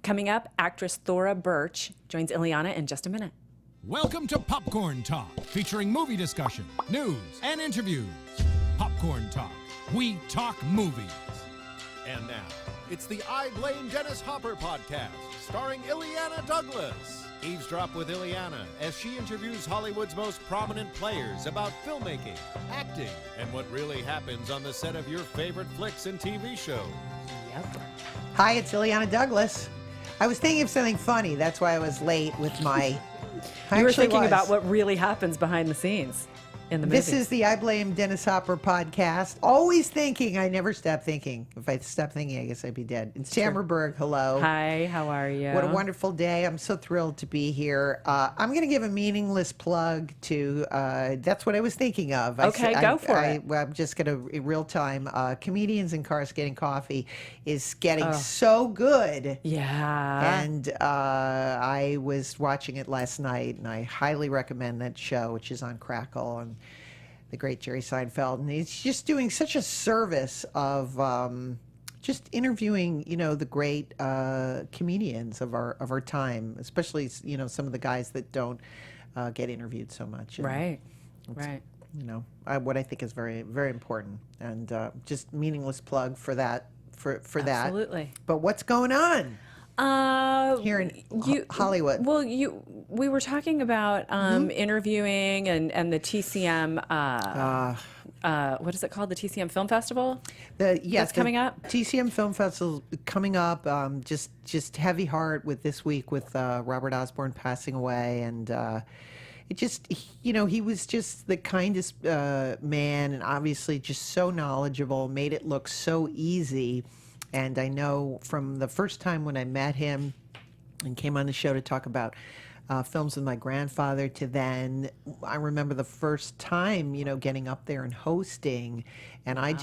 Coming up, actress Thora Birch joins Illeana in just a minute. Welcome to Popcorn Talk, featuring movie discussion, news, and interviews. Popcorn Talk. We talk movies. And now, it's the I Blame Dennis Hopper podcast, starring Illeana Douglas. Eavesdrop with Illeana as she interviews Hollywood's most prominent players about filmmaking, acting, and what really happens on the set of your favorite flicks and TV shows. Yep. Hi, it's Illeana Douglas. I was thinking of something funny. That's why I was late with my... You were thinking about what really happens behind the scenes in the movie. This is the I Blame Dennis Hopper podcast. Always thinking. I never stop thinking. If I stopped thinking, I guess I'd be dead. It's Tamara Berg. Hello. Hi, how are you? What a wonderful day. I'm so thrilled to be here. I'm going to give a meaningless plug to, that's what I was thinking of. Okay, go for it. I'm just going to, in real time, Comedians in Cars Getting Coffee is getting so good. Yeah. And I was watching it last night, and I highly recommend that show, which is on Crackle, and the great Jerry Seinfeld. And he's just doing such a service of just interviewing, the great comedians of our time, especially, some of the guys that don't get interviewed so much. And right. What I think is very, very important. And just meaningless plug for that. For that. Absolutely. But what's going on here in Hollywood? Well, we were talking about interviewing and the TCM. What is it called? The TCM Film Festival. That's coming up. TCM Film Festival coming up. Just heavy heart with this week with Robert Osborne passing away, and it just he was just the kindest man, and obviously just so knowledgeable. Made it look so easy. And I know from the first time when I met him and came on the show to talk about films with my grandfather to then, I remember the first time, getting up there and hosting. And I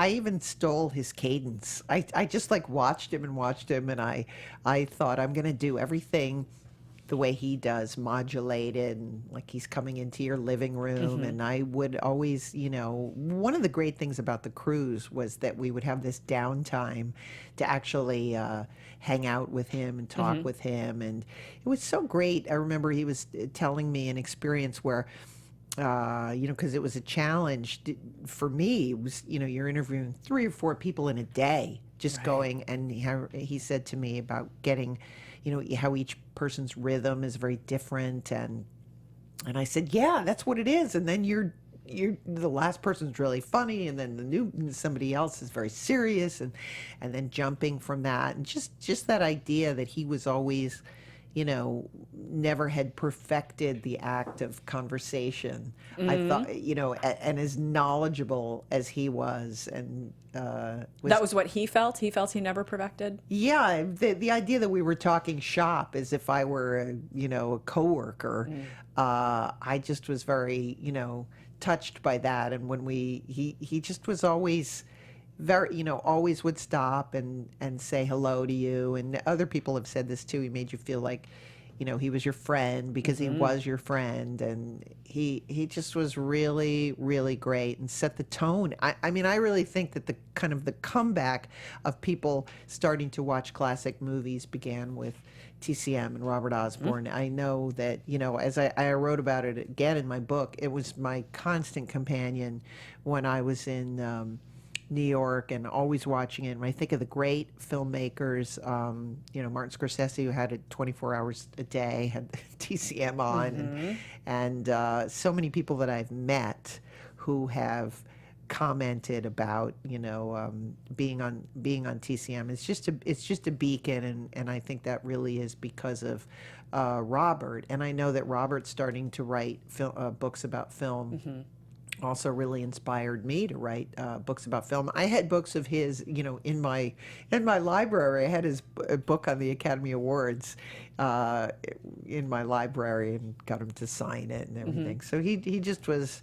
even stole his cadence. I just watched him, and I thought I'm going to do everything the way he does, modulated, and like he's coming into your living room. And I would always, one of the great things about the cruise was that we would have this downtime to actually hang out with him and talk with him. And it was so great. I remember he was telling me an experience where, because it was a challenge for me. It was, you're interviewing 3 or 4 people in a day, just going. And he said to me about getting, how each person's rhythm is very different, and I said, yeah, that's what it is. And then you're the last person's really funny, and then somebody else is very serious, and then jumping from that, and just that idea that he was always, never had perfected the act of conversation. I thought, and as knowledgeable as he was, and that was what he felt. He felt he never perfected. Yeah, the idea that we were talking shop as if I were a coworker. I just was very touched by that. And when he just was always very, always would stop and say hello to you. And other people have said this too. He made you feel like, he was your friend because he was your friend. And he just was really, really great and set the tone. I mean, I really think that the kind of the comeback of people starting to watch classic movies began with TCM and Robert Osborne. I know that, as I wrote about it again in my book, it was my constant companion when I was in New York and always watching it. When I think of the great filmmakers, Martin Scorsese, who had it 24 hours a day, had TCM on, and so many people that I've met who have commented about being on TCM. It's just a beacon, and I think that really is because of Robert. And I know that Robert's starting to write books about film. Also really inspired me to write books about film. I had books of his, in my library. I had his book on the Academy Awards in my library, and got him to sign it and everything. So he just was.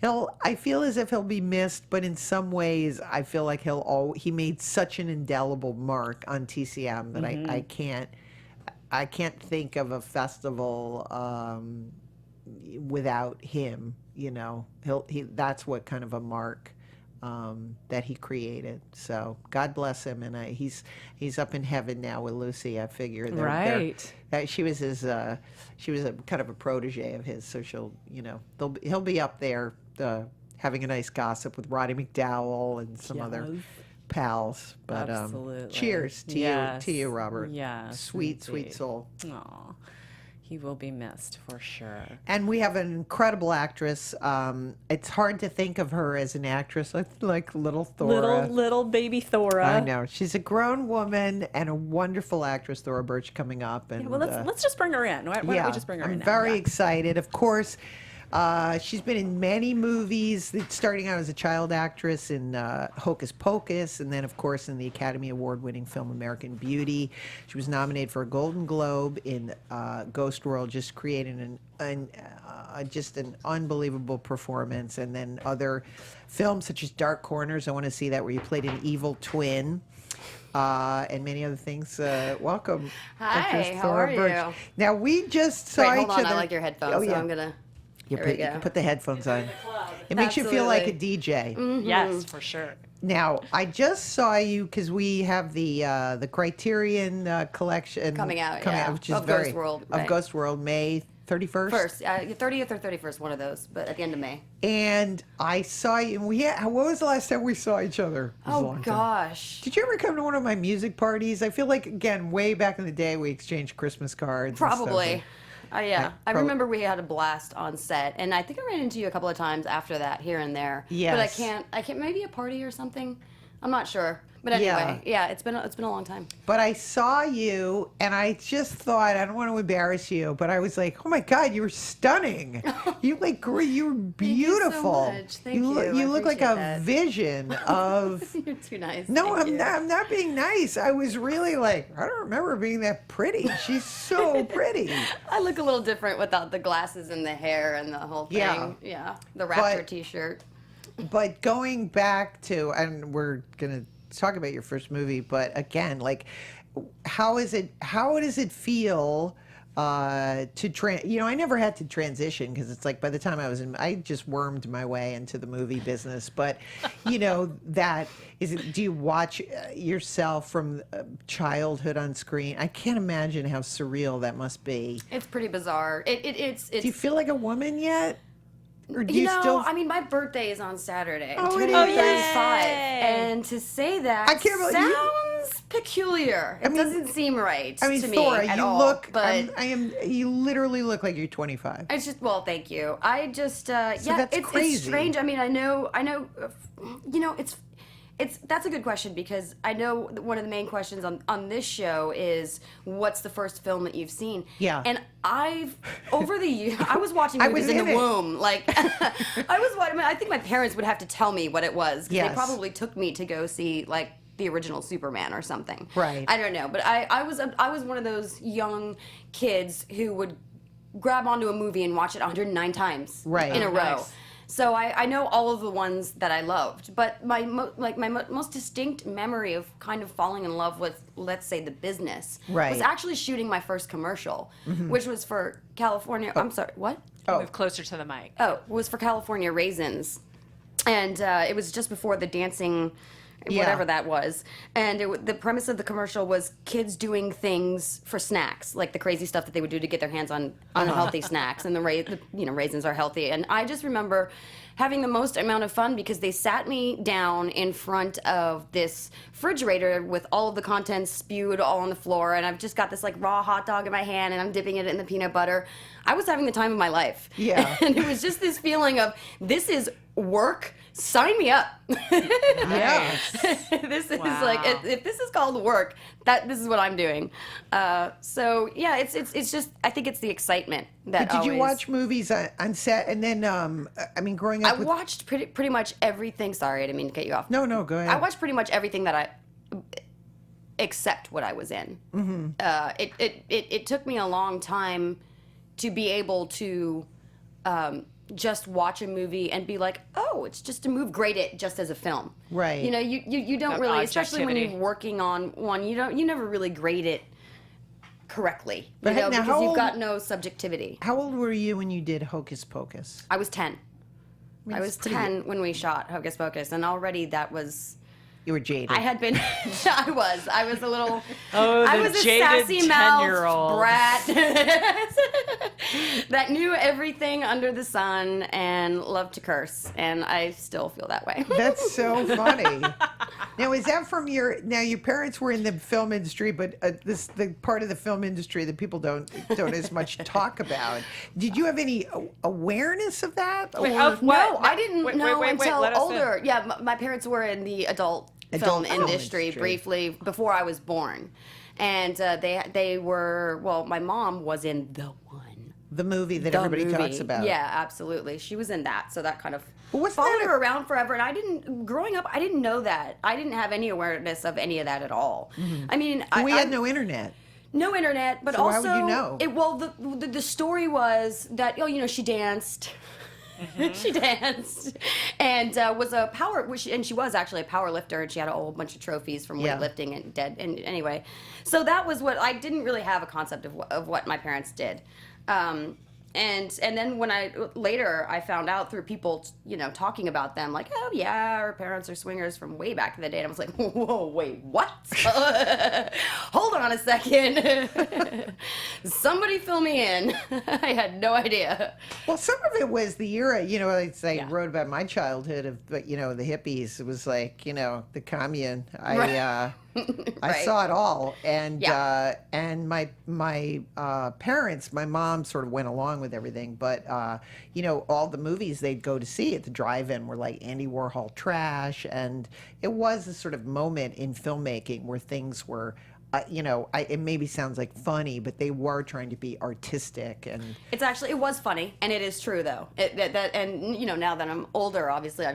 I feel as if he'll be missed, but in some ways, I feel like he made such an indelible mark on TCM that I can't think of a festival without him. That's what kind of a mark that he created. So God bless him, and he's up in heaven now with Lucy. I figure. Right. She was she was a kind of a protege of his, so he'll be up there having a nice gossip with Roddy McDowell and some other pals. But absolutely. Cheers to you, Robert. Yeah, sweet soul. Aw. He will be missed for sure. And we have an incredible actress. It's hard to think of her as an actress like little Thora. Little baby Thora. I know. She's a grown woman and a wonderful actress, Thora Birch, coming up. And well, let's just bring her in. Why don't we just bring her in now? I'm very excited. Of course, she's been in many movies, starting out as a child actress in Hocus Pocus, and then, of course, in the Academy Award-winning film American Beauty. She was nominated for a Golden Globe in Ghost World, just creating just an unbelievable performance. And then other films such as Dark Corners, I want to see that, where you played an evil twin. And many other things. Welcome. Hi, how Thora are Birch. you? Now, we just saw Hold each on, other. I like your headphones, so I'm going to... You can put the headphones on. It makes you feel like a DJ. Mm-hmm. Yes, for sure. Now, I just saw you because we have the Criterion collection Coming out, which is of Ghost World, right. Ghost World, May 31st. 30th or 31st, one of those, but at the end of May. And I saw you. And what was the last time we saw each other? It was a Oh, long time. gosh. Did you ever come to one of my music parties? I feel like, again, way back in the day, we exchanged Christmas cards. Probably. And stuff. I remember we had a blast on set, and I think I ran into you a couple of times after that, here and there. Yes. But I can't, maybe a party or something. I'm not sure. But anyway, it's been a long time. But I saw you, and I just thought, I don't want to embarrass you, but I was like, oh my God, you were stunning. You were beautiful. Thank you so much. Thank you. You I look like appreciate a that. vision of. You're too nice. No, Thank you. I'm not being nice. I was really like, I don't remember being that pretty. She's so pretty. I look a little different without the glasses and the hair and the whole thing. Yeah. The Raptor t-shirt. But going back to, and we're going to talk about your first movie, but again, like, how does it feel I never had to transition, because it's like by the time I just wormed my way into the movie business. But do you watch yourself from childhood on screen? I can't imagine how surreal that must be. It's pretty bizarre. It's Do you feel like a woman yet? Or do you still... I mean, my birthday is on Saturday. Oh, I'm it turning is. 35. And to say that I can't believe sounds peculiar. It doesn't seem right to me Thora, at you all. look, but you literally look like you're 25. it's just, well, thank you. I just, that's it's crazy. strange. I mean, I know, that's a good question, because I know one of the main questions on this show is, what's the first film that you've seen? Yeah. And over the years, I was watching I movies was in in the it. womb. Like, I think my parents would have to tell me what it was, because Yes. they probably took me to go see, like, the original Superman or something. Right. I don't know, but I was one of those young kids who would grab onto a movie and watch it 109 times in a row. Nice. So I know all of the ones that I loved, but my most distinct memory of kind of falling in love with, let's say, the business was actually shooting my first commercial, which was for California. I'm sorry, what? Move closer to the mic. Oh, it was for California Raisins, and it was just before the dancing. Whatever that was, and the premise of the commercial was kids doing things for snacks, like the crazy stuff that they would do to get their hands on unhealthy snacks, and the raisins are healthy. And I just remember having the most amount of fun, because they sat me down in front of this refrigerator with all of the contents spewed all on the floor, and I've just got this like raw hot dog in my hand, and I'm dipping it in the peanut butter. I was having the time of my life. Yeah. And it was just this feeling of, this is work. Sign me up. Yeah. This is like, if this is called work, this is what I'm doing. So yeah, it's just, I think it's the excitement that. But did you watch movies on set? And then, growing up, I watched pretty much everything. Sorry, I didn't mean to cut you off. No, go ahead. I watched pretty much everything except what I was in. Mm-hmm. It took me a long time to be able to just watch a movie and be like, oh, it's just a movie, grade it just as a film. Right. You don't really, especially when you're working on one, you never really grade it correctly. But because you've got no subjectivity. How old were you when you did Hocus Pocus? I was 10. I was 10 when we shot Hocus Pocus, and already that was... You were jaded. I had been... I was a little... Oh, I the was a jaded sassy mouthed 10-year-old brat that knew everything under the sun and loved to curse, and I still feel that way. That's so funny. Now, is that from your parents were in the film industry, but the part of the film industry that people don't as much talk about. Did you have any awareness of that? Wait, Or- of what? No, I didn't know until let us older. Yeah, my parents were in the adult film industry briefly before I was born, and they were. Well, my mom was in the movie that everybody talks about. Yeah, absolutely. She was in that, so that kind of what's followed that? her around forever. And growing up, I didn't know that. I didn't have any awareness of any of that at all. I mean, We had no internet. no internet, but So also how would you know? the story was that she danced. She danced and was a and she was actually a power lifter, and she had a whole bunch of trophies from weightlifting and anyway. So that was what I didn't really have a concept of what my parents did. And then when I found out through people, talking about them, like, oh yeah, our parents are swingers from way back in the day. And I was like, whoa, wait, what? Hold on a second. Somebody fill me in. I had no idea. Well, some of it was the era, I wrote about my childhood of, the hippies. It was like, the commune. I saw it all, and my parents, my mom sort of went along with everything, but all the movies they'd go to see at the drive-in were like Andy Warhol trash, and it was a sort of moment in filmmaking where things were. It maybe sounds like funny, but they were trying to be artistic, and it was funny, and it is true though. Now that I'm older, obviously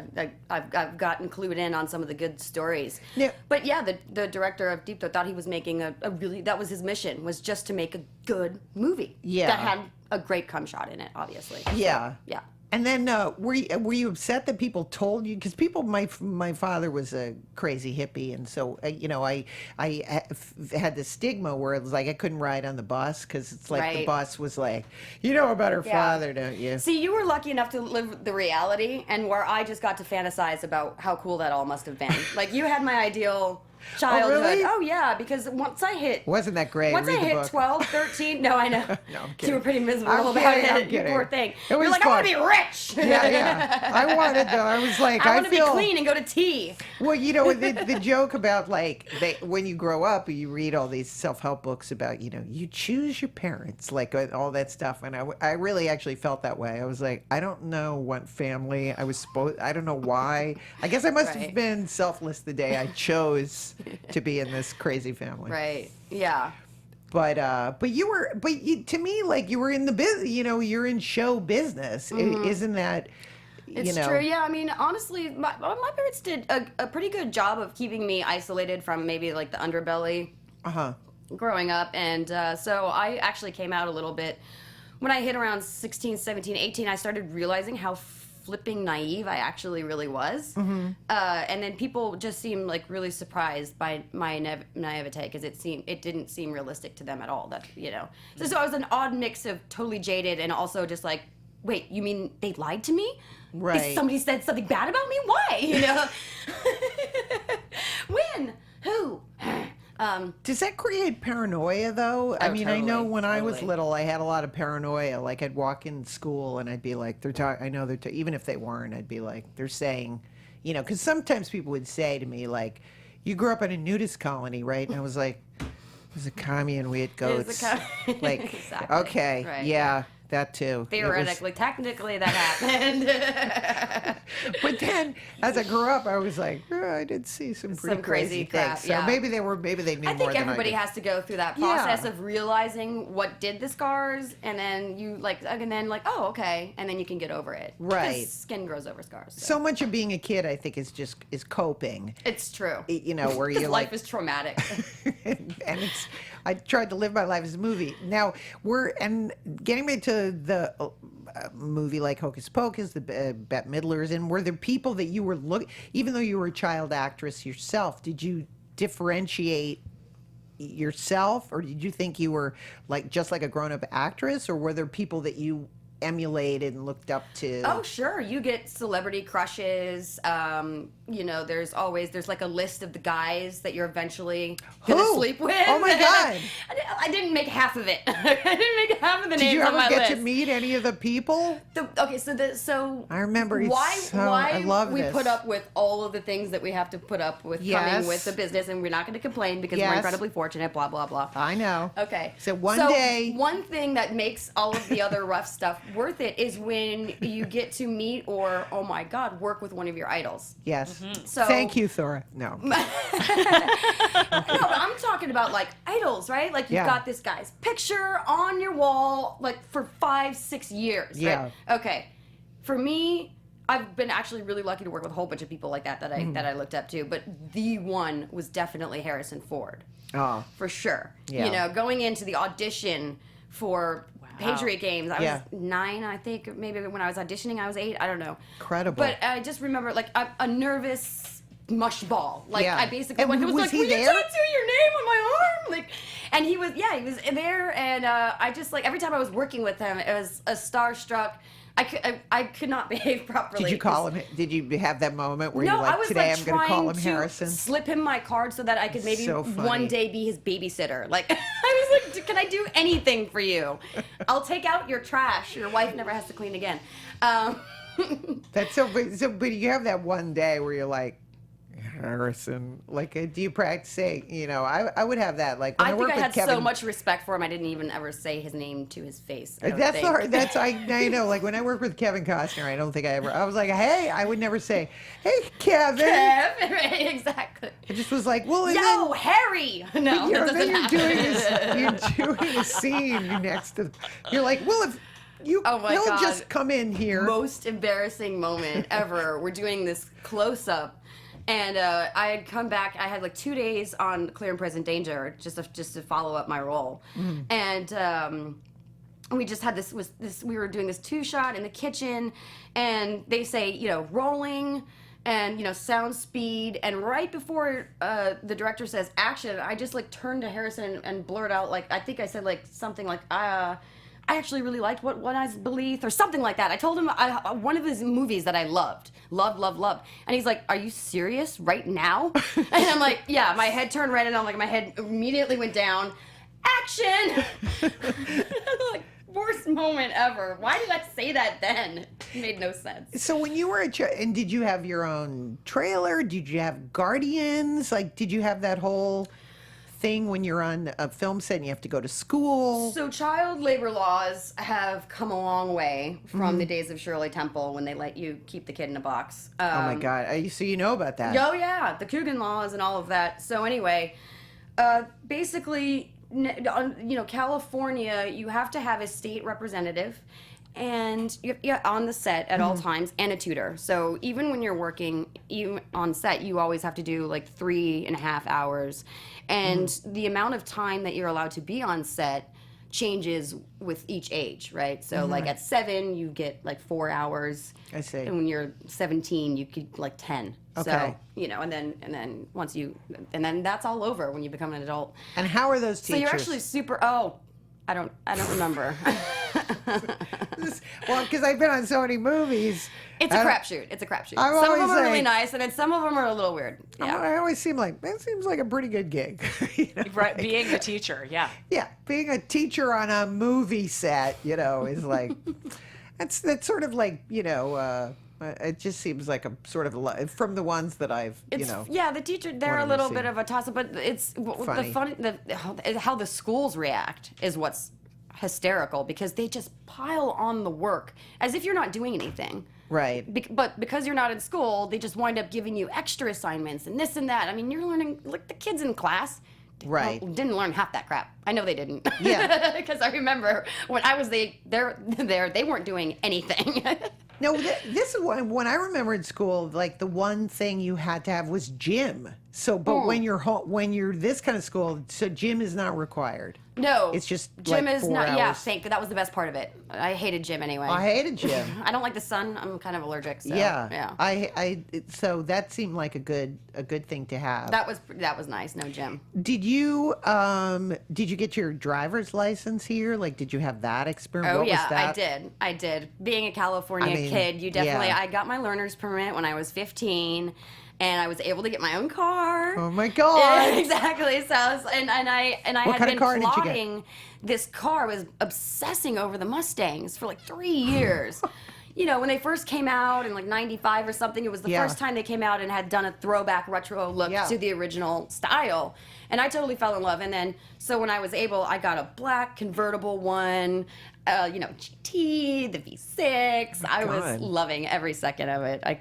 I've gotten clued in on some of the good stories. Yeah. But yeah, the director of Deep Throat thought he was making that was his mission, was just to make a good movie. Yeah. That had a great cum shot in it, obviously. yeah. So, yeah. And then were you upset that people told you? Because my father was a crazy hippie, and so I had this stigma where it was like I couldn't ride on the bus because it's like the bus was like, about her father, don't you? See, you were lucky enough to live the reality, and where I just got to fantasize about how cool that all must have been. Like, you had my ideal childhood. really? Oh yeah, because once I hit... Wasn't that great? Once Read I the hit book. 12, 13... No, I know. No, I'm kidding. You were pretty miserable I'm about kidding, I'm it. You kidding. poor thing. It was You're like, fun. I want to be rich. Yeah. I wanted to. I was like, I want to be feel clean and go to tea. Well, the joke about like when you grow up, you read all these self-help books about you choose your parents, like all that stuff, and I really actually felt that way. I was like, I don't know what family I was supposed. I don't know why. I guess I must have been selfless the day I chose to be in this crazy family. Right. Yeah. But to me, like, you were in the business. You're in show business. Isn't that? It's true. Yeah. I mean, honestly, my parents did a pretty good job of keeping me isolated from maybe like the underbelly. Growing up, and so I actually came out a little bit when I hit around 16, 17, 18. I started realizing how flipping naive I actually really was. And then people just seemed like really surprised by my naivete, because it didn't seem realistic to them at all. That so I was an odd mix of totally jaded and also just like, wait, you mean they lied to me? Right. Somebody said something bad about me? Why? When? Who? Does that create paranoia, though? I mean, I know when I was totally. little, I had a lot of paranoia. Like, I'd walk in school and I'd be like, even if they weren't, I'd be like, they're saying, because sometimes people would say to me, like, you grew up in a nudist colony, right? And I was like, it was a commune, we had goats. Like, Exactly. Okay, Right. Yeah. That too. Theoretically, technically, that happened. But then, as I grew up, I was like, I did see some pretty crazy crap, things. So maybe they knew I more think than everybody I did. has to go through that process of realizing what did the scars, and then oh, okay, and then you can get over it. Right. Because skin grows over scars. So much of being a kid, I think, is coping. It's true. Where Because you're life like, is traumatic. and I tried to live my life as a movie. Now getting back to the movie like Hocus Pocus, the Bette Midler's, and were there people that you were even though you were a child actress yourself, did you differentiate yourself, or did you think you were just like a grown-up actress, or were there people that you emulated and looked up to? Oh, sure. You get celebrity crushes. There's like a list of the guys that you're eventually going to sleep with. Oh, my God. I didn't make half of it. I didn't make half of the names on my list. Did you ever get to meet any of the people? I remember why love we this. put up with all of the things that we have to put up with coming with the business, and we're not going to complain because we're incredibly fortunate, blah, blah, blah. I know. Okay. So one day... One thing that makes all of the other rough stuff worth it is when you get to meet or, oh my God, work with one of your idols. Yes. So, thank you, Thora. No. No, but I'm talking about like idols, right? Like you've got this guy's picture on your wall like for 5-6 years. Yeah. Right? Okay. For me, I've been actually really lucky to work with a whole bunch of people like that I looked up to, but the one was definitely Harrison Ford. Oh. For sure. Yeah. Going into the audition for Patriot Games, I was 9, I think. Maybe when I was auditioning, I was 8. I don't know. Incredible. But I just remember, like, a nervous mush ball. Like, I basically and went, he was like, he will there? you tattoo your name on my arm? Like, and he was there. And I just, like, every time I was working with him, it was a starstruck. I could not behave properly. Did you call him? Did you have that moment where you're I like, was today like I'm going to call him trying Harrison? slip him my card so that I could maybe So funny. one day be his babysitter. Like, I was like, can I do anything for you? I'll take out your trash. Your wife never has to clean again. That's but you have that one day where you're like, Harrison, like, do you practice saying, I would have that. Like, when I think work I with had Kevin, so much respect for him, I didn't even ever say his name to his face. I know, like, when I work with Kevin Costner, I don't think I was like, hey, I would never say, hey, Kevin. Right, exactly. I just was like, well, and Yo, Harry! No, that doesn't happen. you're doing a scene next to, you're like, well, if you, Oh my he'll God. just come in here. Most embarrassing moment ever. We're doing this close-up. And I had come back. I had like 2 days on Clear and Present Danger just to follow up my role, and we just had this. We were doing this 2-shot in the kitchen, and they say rolling, and sound speed, and right before the director says action, I just like turned to Harrison and blurred out like I think I said like something like I actually really liked What Eyes Believe or something like that. I told him one of his movies that I loved. And he's like, are you serious right now? And I'm like, yeah, my head turned red and I'm like, my head immediately went down. Action! Like, worst moment ever. Why did I say that then? It made no sense. So when you were and did you have your own trailer? Did you have guardians? Like, did you have that whole thing when you're on a film set and you have to go to school? So child labor laws have come a long way from the days of Shirley Temple when they let you keep the kid in a box. Oh my God! So you know about that? Oh yeah, the Coogan laws and all of that. So anyway, basically, California, you have to have a state representative, and you're on the set at all times, and a tutor. So even when you're working, even on set, you always have to do like 3.5 hours. And the amount of time that you're allowed to be on set changes with each age, right? So like at 7, you get like 4 hours. I see. And when you're 17, you get like 10. Okay. So, and then and then that's all over when you become an adult. And how are those teachers? So you're actually super, I don't remember. Well, because I've been on so many movies. It's a crapshoot. Some of always them are really like- nice, and then some of them are a little weird. Yeah. I always seem like, that seems like a pretty good gig. Right, being a teacher, yeah. Yeah, being a teacher on a movie set, is like, that's sort of like, it just seems like a sort of, from the ones that I've, Yeah, the teacher, they're a wanted to little see. bit of a toss-up, but it's Funny. how the schools react is what's hysterical, because they just pile on the work as if you're not doing anything. Right. But because you're not in school, they just wind up giving you extra assignments and this and that. I mean, you're learning, like the kids in class Right. didn't learn half that crap. I know they didn't. Yeah. Because I remember when I was there, they weren't doing anything. No, this is when I remember in school, like the one thing you had to have was gym. So, but when you're this kind of school, so gym is not required. No, it's just gym like is 4 not. hours. Yeah, that was the best part of it. I hated gym anyway. I hated gym. I don't like the sun. I'm kind of allergic. So, yeah. So that seemed like a good thing to have. That was nice. No gym. Did you get your driver's license here? Like, did you have that experience? Oh What yeah, was that? I did. Being a California kid, you definitely. Yeah. I got my learner's permit when I was 15. And I was able to get my own car. Oh my God! Yeah, exactly. So I What had kind been of car did you get? plotting this car. I was obsessing over the Mustangs for like 3 years. When they first came out in like '95 or something, it was the first time they came out and had done a throwback retro look to the original style. And I totally fell in love. And then, so when I was able, I got a black convertible one, GT, the V6. I was loving every second of it. How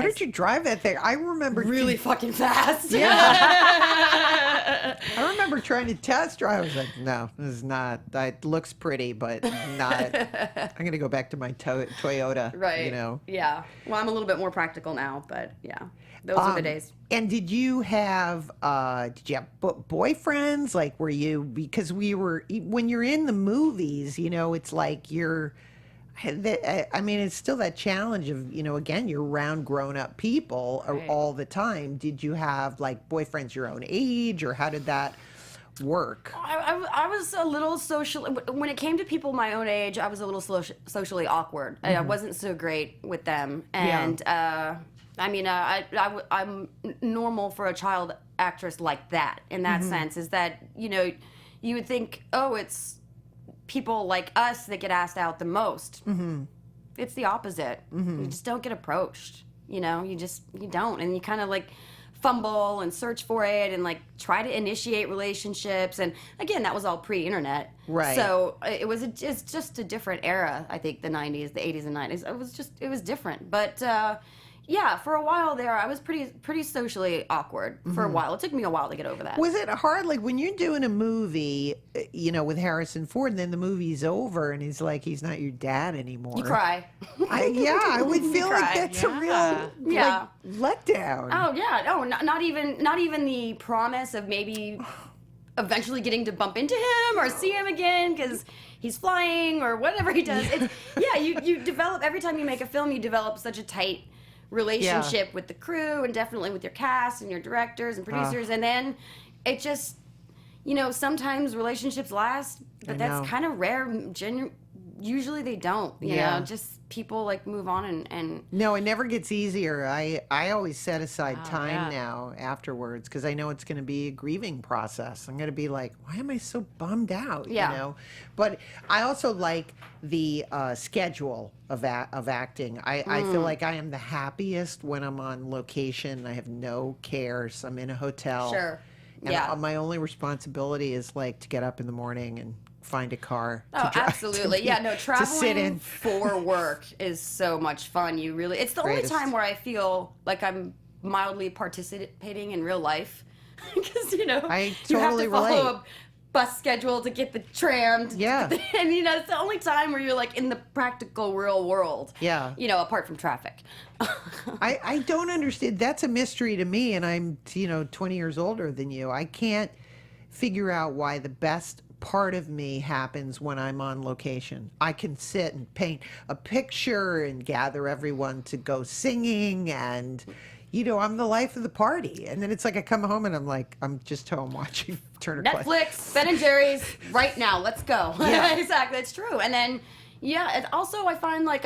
did you drive that thing? I remember really fucking fast. Yeah. I remember trying to test drive. I was like, no, this is not. It looks pretty, but not. I'm gonna go back to my Toyota. Right. Yeah. Well, I'm a little bit more practical now, but yeah, those are the days. And did you have boyfriends? Like, were you, because when you're in the movies, it's like it's still that challenge of, again, you're around grown up people all the time. Did you have like boyfriends your own age, or how did that work? I was a little social. When it came to people my own age, I was a little socially awkward. Mm-hmm. I wasn't so great with them. And, I'm normal for a child actress like that, in that sense, is that, you would think, oh, it's people like us that get asked out the most. Mm-hmm. It's the opposite. Mm-hmm. You just don't get approached. You don't. And you kind of like fumble and search for it and like try to initiate relationships. And again, that was all pre-internet. Right. So it's just a different era, I think, the 90s, the 80s and 90s. It was different. But, yeah, for a while there, I was pretty socially awkward for a while. It took me a while to get over that. Was it hard, like when you're doing a movie, with Harrison Ford, and then the movie's over, and he's not your dad anymore? You cry. I would feel like that's a real letdown. Oh yeah, no, not even the promise of maybe eventually getting to bump into him or see him again because he's flying or whatever he does. You develop, every time you make a film, you develop such a tight relationship with the crew and definitely with your cast and your directors and producers, and then it just, sometimes relationships last, but that's kind of rare. Usually they don't. You know, just people like move on and. No, it never gets easier. I always set aside time now afterwards because I know it's going to be a grieving process. I'm going to be like, why am I so bummed out? Yeah. But I also like the schedule of acting. I feel like I am the happiest when I'm on location. I have no cares. I'm in a hotel. Sure. And my only responsibility is like to get up in the morning and find a car. Oh, absolutely. Traveling to sit in. for work is so much fun. It's the only time where I feel like I'm mildly participating in real life. Because, I you have totally to follow relate. a bus schedule to get the tram. Yeah. And, it's the only time where you're like in the practical real world. Yeah. Apart from traffic. I don't understand. That's a mystery to me, and I'm 20 years older than you. I can't figure out why the best part of me happens when I'm on location. I can sit and paint a picture and gather everyone to go singing, and I'm the life of the party. And then it's like I come home and I'm just home watching Turner Classic. Netflix, Ben and Jerry's, right now, let's go. Yeah. Exactly, it's true. And then, and also I find like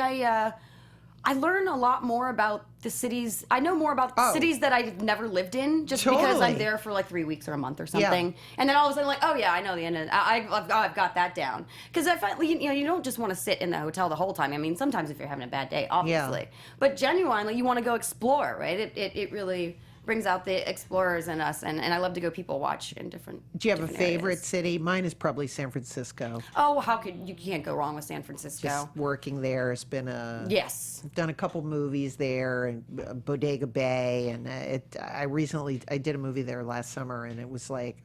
I learn a lot more about the cities. I know more about cities that I've never lived in just because I'm there for like 3 weeks or a month or something. Yeah. And then all of a sudden, like, oh yeah, I know the end. I've got that down. Because I find, you don't just want to sit in the hotel the whole time. I mean, sometimes if you're having a bad day, obviously. Yeah. But genuinely, you want to go explore, right? It really brings out the explorers in us, and I love to go people watch in different. Do you have a favorite areas. City? Mine is probably San Francisco. Oh, you can't go wrong with San Francisco. Just working there has been yes. I've done a couple movies there, and Bodega Bay, and I did a movie there last summer, and it was like,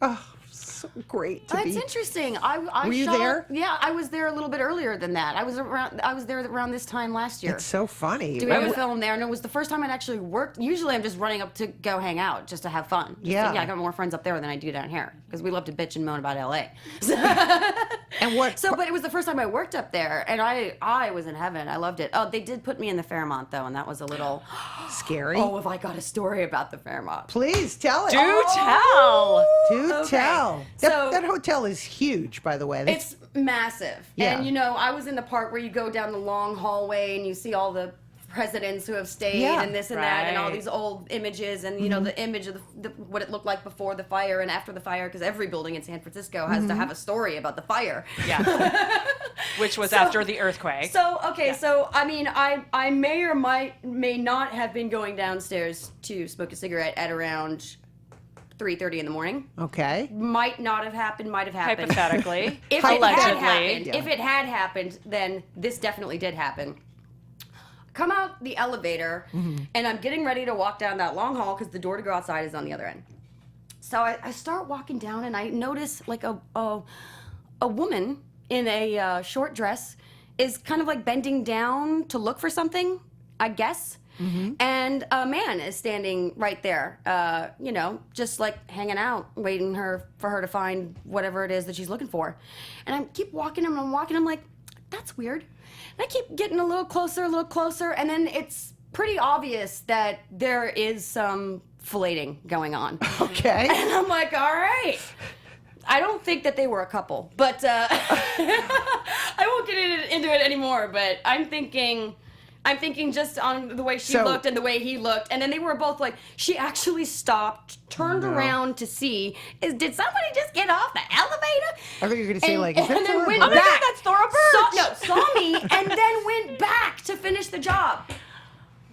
so great to That's be. interesting. I Were you shot, there? Yeah, I was there a little bit earlier than that. I was there around this time last year. It's so funny. Doing a film there, and it was the first time I'd actually worked. Usually, I'm just running up to go hang out, just to have fun. Yeah. I got more friends up there than I do down here because we love to bitch and moan about LA. And what? So, but it was the first time I worked up there, and I was in heaven. I loved it. Oh, they did put me in the Fairmont though, and that was a little Scary. Oh, have I got a story about the Fairmont? Please tell it. Do tell. Do Okay. tell. So- That hotel is huge, by the way. It's massive. Yeah. And, I was in the part where you go down the long hallway and you see all the presidents who have stayed Yeah. and this and that and all Right. these old images and, the image of what it looked like before the fire and after the fire, because every building in San Francisco has to have a story about the fire. Yeah. Which was after the earthquake. So, okay, so, I mean, I may or may not have been going downstairs to smoke a cigarette at around 3:30 in the morning. Okay. Might not have happened, might have happened. Hypothetically. If it had Allegedly. happened, Yeah. if it had happened, then this definitely did happen. Come out the elevator, and I'm getting ready to walk down that long hall because the door to go outside is on the other end. So I start walking down, and I notice like a woman in a short dress is kind of like bending down to look for something, I guess. And a man is standing right there, just like hanging out, waiting for her to find whatever it is that she's looking for. And I keep walking him, I'm like, that's weird. And I keep getting a little closer, and then it's pretty obvious that there is some filleting going on. Okay. And I'm like, all right. I don't think that they were a couple, but I won't get into it anymore, but I'm thinking just on the way she looked and the way he looked, and then they were both like, she actually stopped, turned around to see, did somebody just get off the elevator? I thought you were going to say, like, is and that then Thora went Birch? back. that's Thora Birch. Saw me, and then went back to finish the job.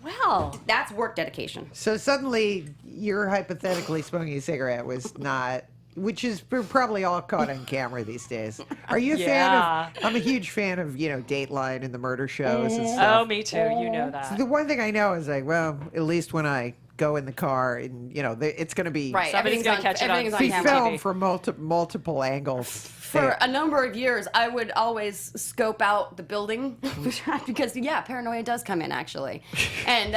Well. That's work dedication. So suddenly, you're hypothetically smoking a cigarette was not, which is probably all caught on camera these days. Are you a Yeah. fan of? I'm a huge fan of Dateline and the murder shows and Oh, stuff. me too. You know that. The one thing I know is like, well, at least when I go in the car and it's going to be Right. Somebody's gonna catch it on everything's be camera. filmed from multiple angles. For a number of years, I would always scope out the building because paranoia does come in actually, and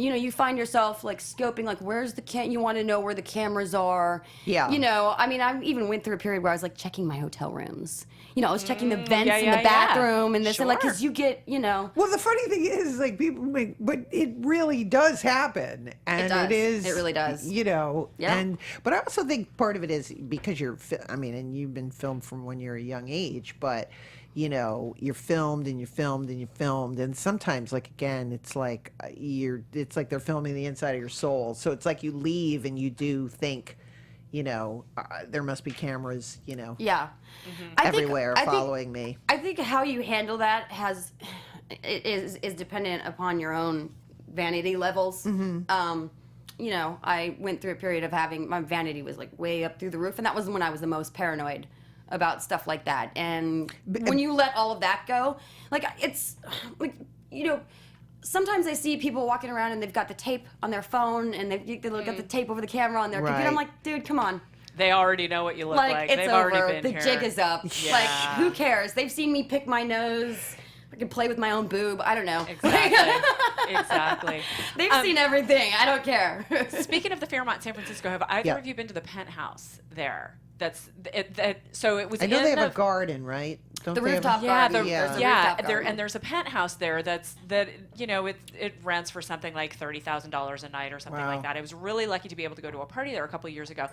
you find yourself like scoping like where's the you want to know where the cameras are. Yeah. I mean, I even went through a period where I was like checking my hotel rooms. I was checking the vents in yeah, the bathroom and this and like Sure. because you get Well, the funny thing is, like, people make, but it really does happen, and It does. it is. It really does. Yeah. Yeah. But I also think part of it is because and you've been filmed from when you're a young age, but you're filmed and you filmed and you filmed, and sometimes, like, again, it's like they're filming the inside of your soul. So it's like you leave and you do think, there must be cameras, yeah. everywhere following me. I think how you handle that is dependent upon your own vanity levels. I went through a period of having my vanity was like way up through the roof, and that was when I was the most paranoid about stuff like that. And when you let all of that go, like it's like sometimes I see people walking around and they've got the tape on their phone and they've got the tape over the camera on their computer. I'm Right. like, dude, come on. They already know what you look like. It's They've over. already been The here. jig is up. Yeah. Like, who cares? They've seen me pick my nose. I can play with my own boob. I don't know. Exactly. They've seen everything. I don't care. Speaking of the Fairmont, San Francisco, have either Yeah. of you been to the penthouse there? So it was. I know in they have the, a garden, right? Don't The they have- rooftop Yeah, garden. Yeah. There's a yeah, rooftop there garden. and there's a penthouse there it rents for something like $30,000 a night or something Wow. like that. I was really lucky to be able to go to a party there a couple of years ago.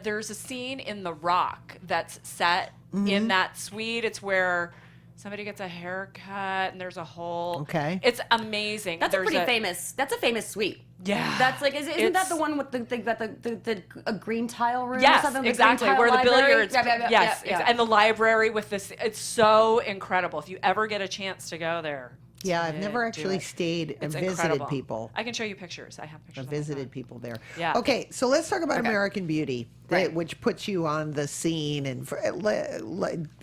There's a scene in The Rock that's set in that suite. It's where somebody gets a haircut and there's a whole. Okay. It's amazing. That's There's a famous. That's a famous suite. Yeah. That's like, isn't that It's- the one with the a green tile room? or Yes, something? The exactly. green tile Where the library? billiards. Yeah. Yes, and the library with this. It's so incredible. If you ever get a chance to go there, Yeah, I've never do actually it. stayed and It's visited incredible. people. I can show you pictures. I have pictures. I've all the time. visited people there. Yeah. Okay, so let's talk about Okay. American Beauty, Right. which puts you on the scene. And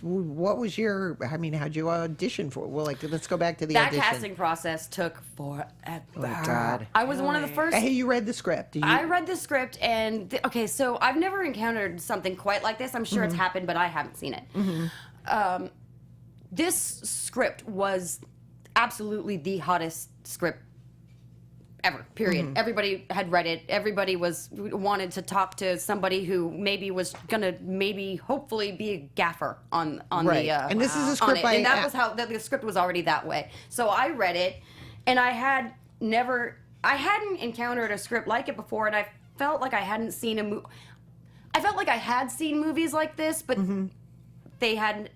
what was your? I mean, how'd you audition for? Well, like, let's go back to the That audition. casting process took forever. Oh, God. I was one of the first. Hey, you read the script. Did you? I read the script, and okay, so I've never encountered something quite like this. I'm sure it's happened, but I haven't seen it. This script was absolutely the hottest script ever. Period. Everybody had read it. Everybody wanted to talk to somebody who maybe was gonna hopefully be a gaffer on Right. the. And this is a on script it. by And that was how the script was already that way. So I read it, and I hadn't encountered a script like it before, and I felt like I hadn't seen a movie. I felt like I had seen movies like this, but they had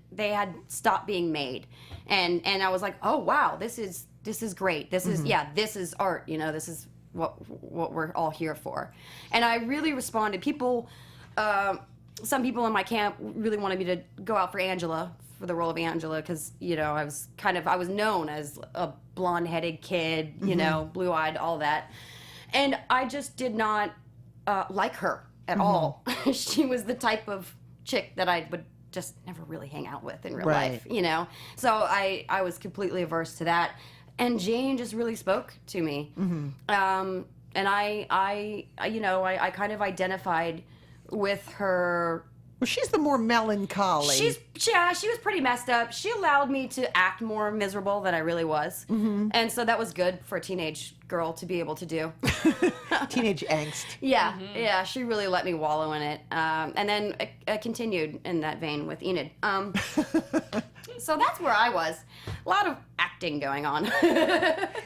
stopped being made, and I was like, oh wow, this is great. This is this is art. You know, this is what we're all here for. And I really responded. People, some people in my camp really wanted me to go out for Angela, for the role of Angela, because you know I was known as a blonde-headed kid, you know, blue-eyed, all that, and I just did not like her at all. She was the type of chick that I would just never really hang out with in real Right. life, you know. So I was completely averse to that, and Jane just really spoke to me, and I kind of identified with her. Well, she's the more melancholy. She was pretty messed up. She allowed me to act more miserable than I really was, and so that was good for a teenage girl to be able to do. teenage angst. Yeah, yeah, she really let me wallow in it, and then I continued in that vein with Enid. So that's where I was. A lot of acting going on.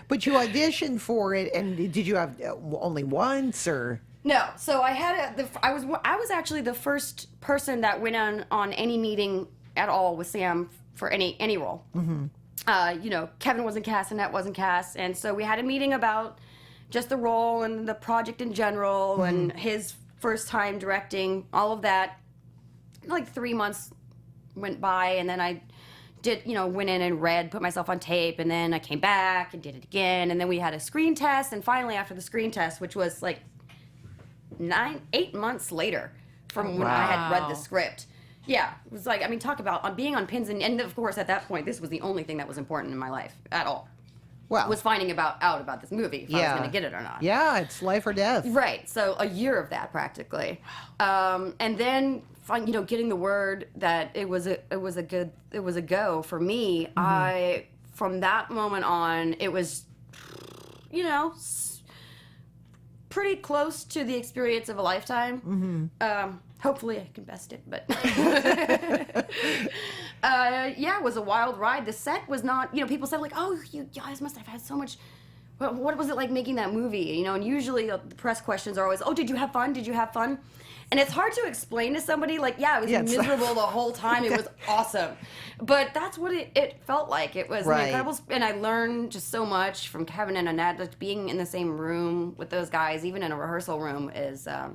But you auditioned for it, and did you have only once or? No, so I was actually the first person that went on any meeting at all with Sam for any role. You know, Kevin wasn't cast, Annette wasn't cast, and so we had a meeting about just the role and the project in general, and his first time directing, all of that. Like 3 months went by, and then I went in and read, put myself on tape, and then I came back and did it again, and then we had a screen test, and finally after the screen test, which was like 8 months later from when I had read the script. Yeah, it was like, I mean, talk about being on pins, and of course at that point, this was the only thing that was important in my life at all. Well, Was finding out about this movie, if I was going to get it or not. Yeah, it's life or death. Right, so a year of that practically. And then, getting the word that it was a go for me. From that moment on, it was, pretty close to the experience of a lifetime. Hopefully I can best it, but it was a wild ride. The set was not, people said like, oh, you guys must have had so much. What was it like making that movie? And usually the press questions are always, oh, did you have fun? Did you have fun? And it's hard to explain to somebody like, yeah, it was miserable the whole time. It was awesome. But that's what it felt like. It was an incredible, and I learned just so much from Kevin and Annette. Like being in the same room with those guys, even in a rehearsal room, is a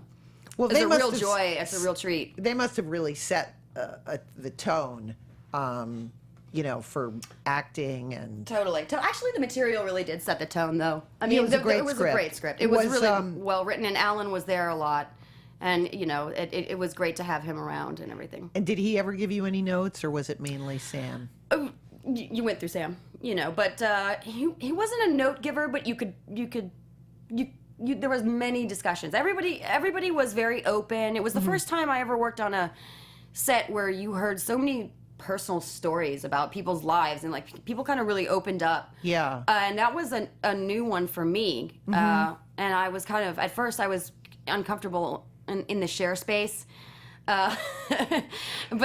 real joy. It's a real treat. They must have really set the tone, for acting and. Totally. Actually, the material really did set the tone, though. I mean, it was a great a great script. It was really well written, and Alan was there a lot. And, it was great to have him around and everything. And did he ever give you any notes, or was it mainly Sam? You went through Sam, but he wasn't a note giver, but there was many discussions. Everybody was very open. It was the first time I ever worked on a set where you heard so many personal stories about people's lives, and like people kind of really opened up. Yeah. And that was a new one for me. And I was at first I was uncomfortable in the share space, but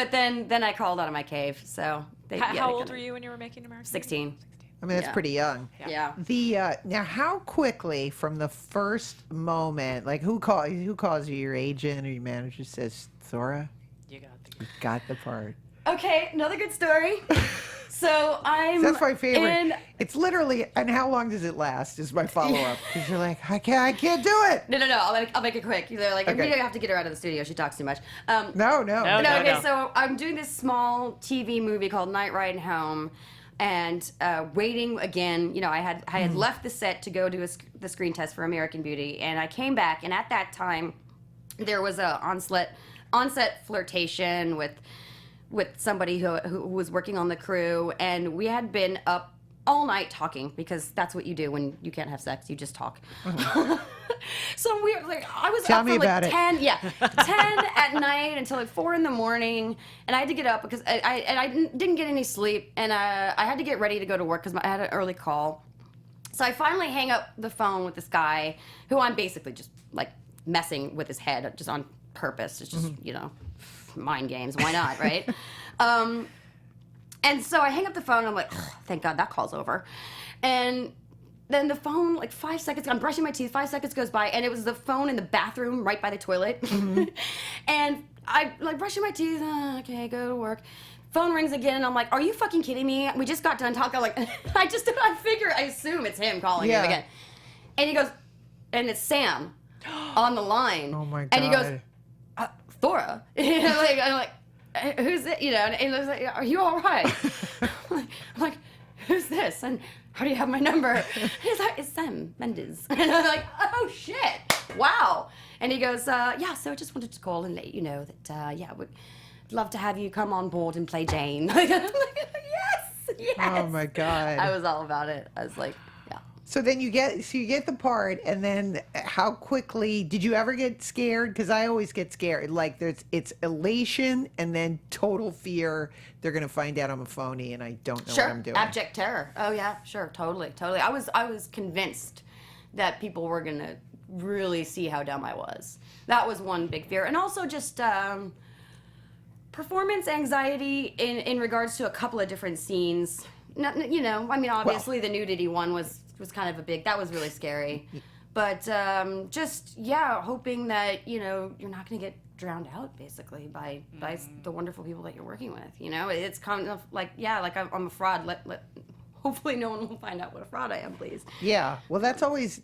then I crawled out of my cave. So how old were you when you were making American? 16. I mean, that's pretty young. Yeah. Now, how quickly from the first moment, like who calls you, your agent or your manager, says, Thora, you got the part. Okay, another good story. So That's my favorite. It's literally, and how long does it last? Is my follow up because you're like, I can't do it. No. I'll make it quick. They're like, okay. I have to get her out of the studio. She talks too much. No. Okay, so I'm doing this small TV movie called Night Ride Home. and waiting again. You know, I had left the set to go do the screen test for American Beauty, and I came back, and at that time there was a onset flirtation with somebody who was working on the crew, and we had been up all night talking, because that's what you do when you can't have sex. You just talk. So we were like, I was Tell up me for like about it. 10 at night until like 4 in the morning, and I had to get up because I didn't get any sleep, and I had to get ready to go to work because I had an early call. So I finally hang up the phone with this guy who I'm basically just like messing with his head just on purpose. It's just, you know, mind games. Why not, right? And so I hang up the phone, and I'm like, thank God that call's over. And then the phone, like 5 seconds, I'm brushing my teeth, 5 seconds goes by, and it was the phone in the bathroom right by the toilet. And I, like, brushing my teeth, okay, go to work. Phone rings again, and I'm like, are you fucking kidding me? We just got done talking. Like, I assume it's him calling him again. And he goes, and it's Sam on the line. Oh my God. And he goes, Thora. You know, like, I'm like, who's it? You know, and he was like, are you all right? I'm like, who's this? And how do you have my number? He's like, it's Sam Mendes. And I'm like, oh shit, wow. And he goes, yeah, so I just wanted to call and let you know that, yeah, we'd love to have you come on board and play Jane. I'm like, yes. Oh my God. I was all about it. I was like, yeah. So then you get the part, and then how quickly did you ever get scared? Because I always get scared. Like it's elation and then total fear. They're gonna find out I'm a phony and I don't know what I'm doing. Abject terror. Oh yeah, sure, totally. I was convinced that people were gonna really see how dumb I was. That was one big fear, and also just performance anxiety in regards to a couple of different scenes. You know, I mean, obviously the nudity one was kind of that was really scary. But just, yeah, hoping that, you know, you're not going to get drowned out, basically, by the wonderful people that you're working with, you know? It's kind of like, yeah, like I'm a fraud. Hopefully no one will find out what a fraud I am, please. Yeah, well, that's always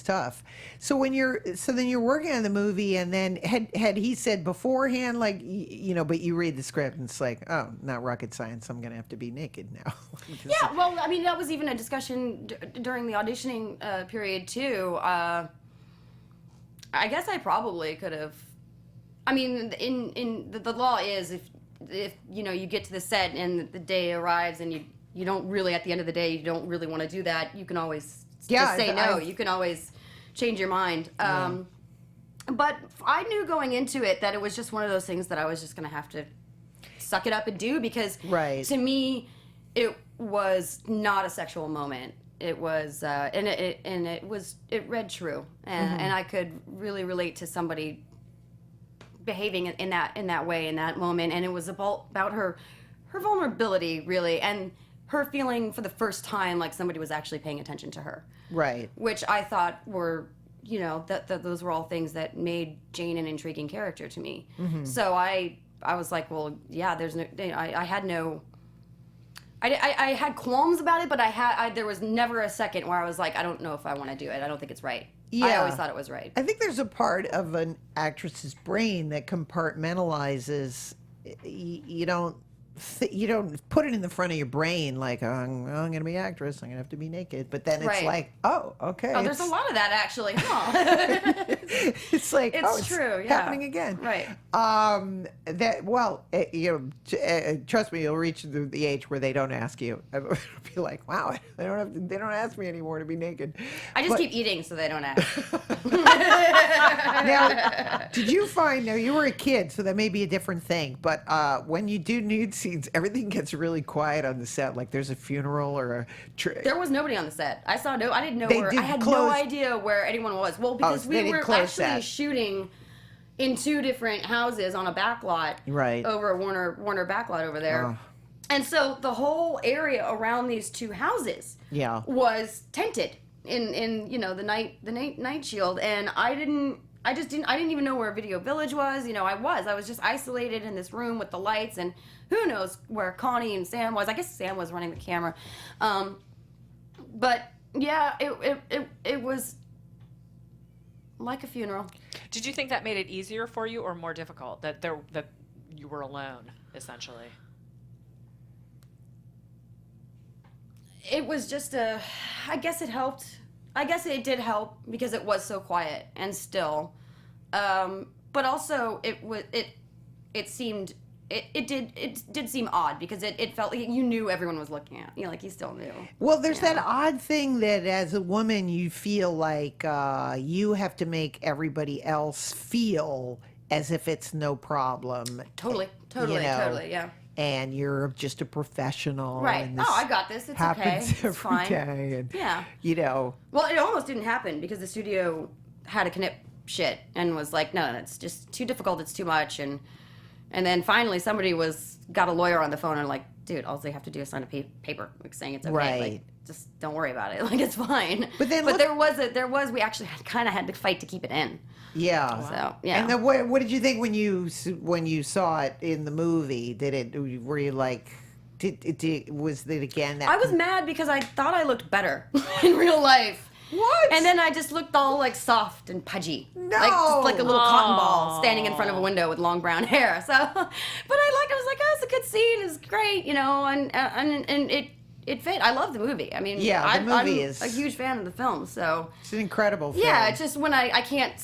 tough. So then you're working on the movie, and then had he said beforehand, like, you know, but you read the script and it's like, oh, not rocket science, I'm gonna have to be naked now. Yeah, well, I mean, that was even a discussion during the auditioning period too. I guess I probably could have. I mean, in the law is if you know you get to the set and the day arrives and you don't really, at the end of the day, you don't really want to do that, you can always just say no. You can always change your mind. But I knew going into it that it was just one of those things that I was just going to have to suck it up and do, because to me, it was not a sexual moment. It was, it read true. And I could really relate to somebody behaving in that way in that moment. And it was about her vulnerability, really, and her feeling for the first time like somebody was actually paying attention to her. Right. Which I thought were, you know, that those were all things that made Jane an intriguing character to me. So I was like, well, yeah, there's no, I had no, I had qualms about it, but there was never a second where I was like, I don't know if I want to do it. I don't think it's right. Yeah. I always thought it was right. I think there's a part of an actress's brain that compartmentalizes. You don't put it in the front of your brain like, oh, I'm going to be an actress, I'm going to have to be naked. But then it's like, oh, okay. Oh, there's a lot of that, actually. Huh? It's like, it's true, yeah. happening again. Right. Trust me, you'll reach the age where they don't ask you. It'll be like, wow, they don't ask me anymore to be naked. I just keep eating so they don't ask. Now, did you find, now you were a kid, so that may be a different thing, but when you do nude scenes, everything gets really quiet on the set, like there's a funeral or a there was nobody on the set. I didn't know I had no idea where anyone was. Well, because we were actually shooting in 2 different houses on a backlot, right, over a Warner backlot over there. And so the whole area around these 2 houses was tented in you know, the night shield, and I didn't even know where Video Village was. You know, I was just isolated in this room with the lights, and who knows where Connie and Sam was. I guess Sam was running the camera. But yeah, it was like a funeral. Did you think that made it easier for you or more difficult that you were alone, essentially? it was just I guess it helped. I guess it did help because it was so quiet and still. But also it did seem odd because it felt like you knew everyone was looking at you, like you still knew. Well, there's that odd thing that as a woman you feel like you have to make everybody else feel as if it's no problem. Totally, yeah. And you're just a professional. Right. And Oh, I got this. It's okay. happens It's every fine. day, and, Yeah. Well, it almost didn't happen because the studio had to knip shit and was like, no, it's just too difficult. It's too much. And then finally somebody got a lawyer on the phone and like, dude, all they have to do is sign a paper like, saying it's okay. Right. Like, just don't worry about it. Like, it's fine. But then we actually kind of had to fight to keep it in. yeah. So, yeah. And then what did you think when you saw it in the movie? Were you like, was it again that? I was mad because I thought I looked better in real life. What? And then I just looked all like soft and pudgy. No. Like just like a little cotton ball standing in front of a window with long brown hair. So, but I was like, oh, it's a good scene. It's great, and it fit. I love the movie. I mean, Yeah, the movie I'm is- a huge fan of the film. So It's an incredible film. yeah, it's just when I can't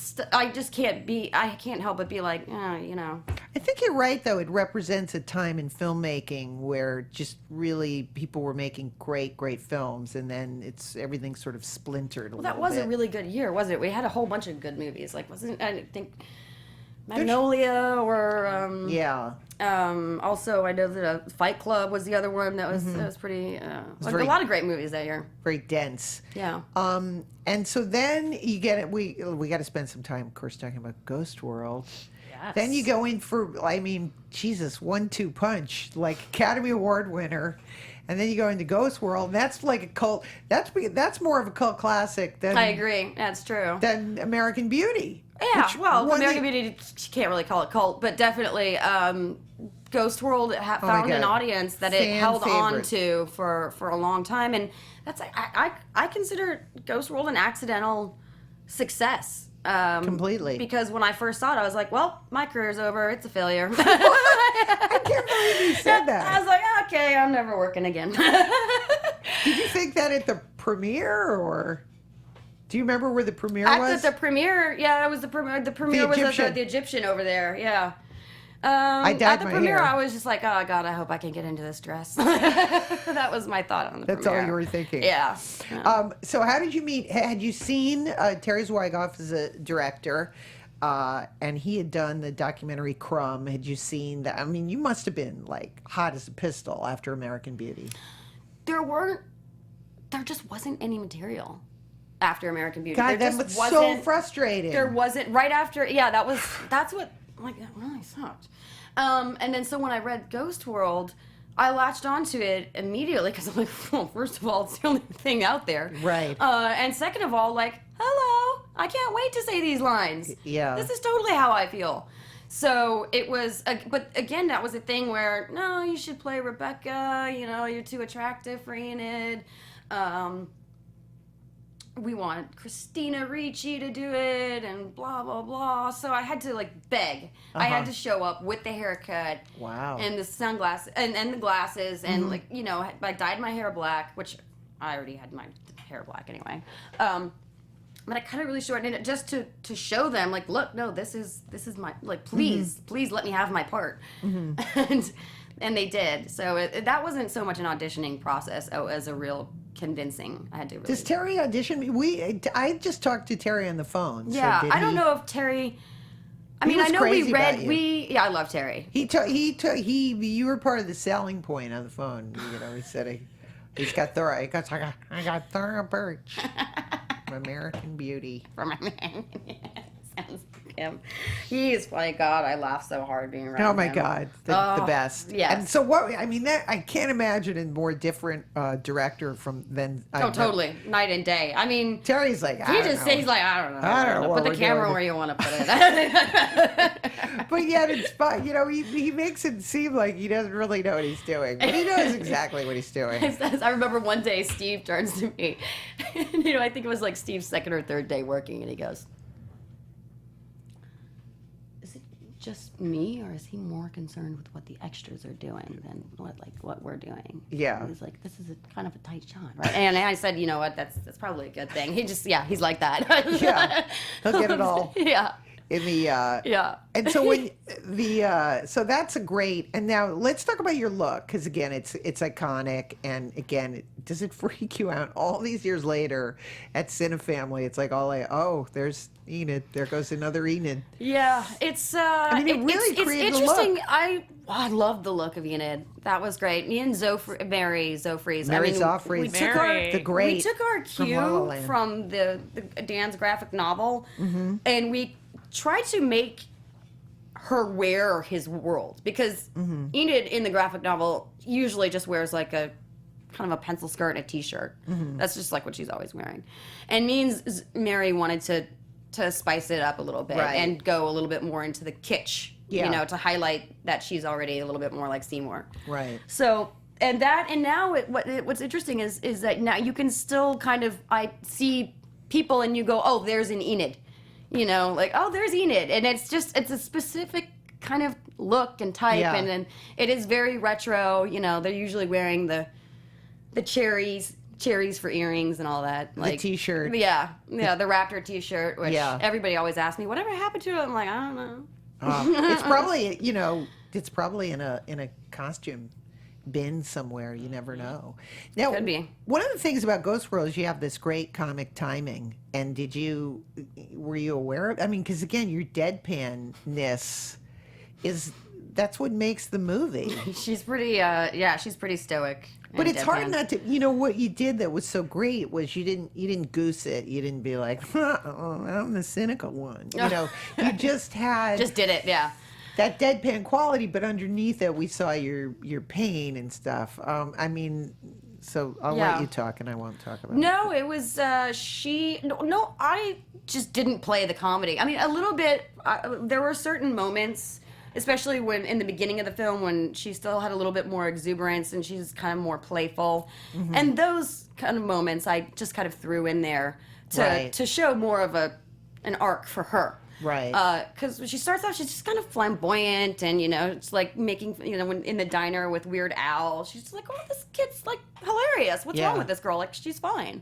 help but be like, I think you're right, though. It represents a time in filmmaking where just really people were making great, great films, and then everything sort of splintered a Well, that little was bit. a really good year, wasn't it? We had a whole bunch of good movies. Like, I think Magnolia or Yeah. also I know that Fight Club was the other one that was pretty. very- a lot of great movies that year. Very dense. Yeah. And so then you get it. We got to spend some time, of course, talking about Ghost World. Yes. Then you go in for, I mean, Jesus, 1-2 punch, like Academy Award winner, and then you go into Ghost World. And that's like a cult. That's more of a cult classic than I agree. That's true. than American Beauty. Yeah. which Well, won the- American Beauty, you can't really call it cult, but definitely Ghost World found an God. audience that it Fan held on favorite. to for a long time, and that's I consider Ghost World an accidental success. Completely. Because when I first saw it, I was like, well, my career's over. It's a failure. I can't believe you said that. I was like, okay, I'm never working again. Did you think that at the premiere, or do you remember where the premiere was? The premiere, yeah, it was the premiere. The premiere was Egyptian. the Egyptian over there, yeah. dyed at the my premiere, hair. I was just like, oh God, I hope I can get into this dress. That was my thought on the That's premiere. all you were thinking. Yeah. So how did you meet? Had you seen Terry Zwigoff as a director? And he had done the documentary Crumb. Had you seen that? I mean, you must have been like hot as a pistol after American Beauty. There just wasn't any material after American Beauty. God, there that just was so frustrating. There wasn't right after. Yeah, that's what like that really sucked. And then so when I read Ghost World, I latched onto it immediately because I'm like, well, first of all, it's the only thing out there, Right. And second of all, like, hello, I can't wait to say these lines. Yeah. This is totally how I feel. So it was, but again, that was a thing where, no, you should play Rebecca, you're too attractive for Enid. We want Christina Ricci to do it and blah, blah, blah. So I had to like beg. I had to show up with the haircut. Wow. And the sunglasses and the glasses and like, I dyed my hair black, which I already had my hair black anyway. But I cut it really short and just to show them like, look, no, this is my, like, please let me have my part. And they did. So that wasn't so much an auditioning process as a real convincing. I had to really. Does Terry audition? I just talked to Terry on the phone. So Yeah, did I don't he- know if Terry. I He mean, I was know crazy we about read. you. Yeah, I love Terry. You were part of the selling point on the phone. He said he's got Thora. He goes, I got Thora Birch from American Beauty. From my man. Sounds like him. He is my God. I laugh so hard being around. Oh my him. God, the Oh, best. yes. And so what? I mean, that I can't imagine a more different director than. Oh, totally, night and day. I mean, Terry's like, he just says like, I don't know. I don't know what Put the we're camera doing. where you want to put it. But yet it's fun. He makes it seem like he doesn't really know what he's doing, but he knows exactly what he's doing. I remember one day Steve turns to me, and I think it was like Steve's second or third day working, and he goes, "Is it just me, or is he more concerned with what the extras are doing than what we're doing? Yeah. He's like, this is kind of a tight shot, right? And I said, you know what, that's probably a good thing. He just, he's like that. Yeah, he'll get it all. Yeah. In the and so when so that's a great. And now let's talk about your look, because again it's iconic, and again, does it freak you out all these years later at Cinefamily? It's like there's Enid, there goes another Enid. Yeah, it's I mean, it really it's created the interesting. look. I love the look of Enid. That was great. Me and Mary Zophres. Mary I mean, Zophres. we took our the great we took our from La La cue Land. from the Dan's graphic novel, and we tried to make her wear his world, because Enid in the graphic novel usually just wears like a kind of a pencil skirt and a t-shirt. That's just like what she's always wearing. And Mary wanted to spice it up a little bit, Right. and go a little bit more into the kitsch, Yeah. to highlight that she's already a little bit more like Seymour. Right. So, and now what's interesting is that now you can still I see people and you go, oh, there's an Enid. Like, oh, there's Enid. And it's a specific kind of look and type, Yeah. and it is very retro. They're usually wearing the cherries for earrings and all that. Like t-shirt. Yeah, the Raptor t-shirt, which Yeah. everybody always asks me, whatever happened to it? I'm like, I don't know. It's probably it's probably in a costume bin somewhere. You never know. Now, Could be. one of the things about Ghost World is you have this great comic timing. And were you aware of? I mean, because again, your deadpan-ness that's what makes the movie. She's pretty, she's pretty stoic. But and it's hard deadpan. not to. What you did that was so great was you didn't goose it. You didn't be like, I'm the cynical one. You just had Just did it, yeah. that deadpan quality, but underneath it, we saw your pain and stuff. I mean, so I'll Yeah. let you talk, and I won't talk about it. No, it was I just didn't play the comedy. I mean, a little bit. There were certain moments, especially when in the beginning of the film, when she still had a little bit more exuberance and she's kind of more playful, and those kind of moments I just kind of threw in there to show more of an arc for her. Right. Because when she starts out, she's just kind of flamboyant, and it's like making when in the diner with Weird Al, she's just like, oh, this kid's like hilarious. What's Yeah. wrong with this girl? Like, she's fine.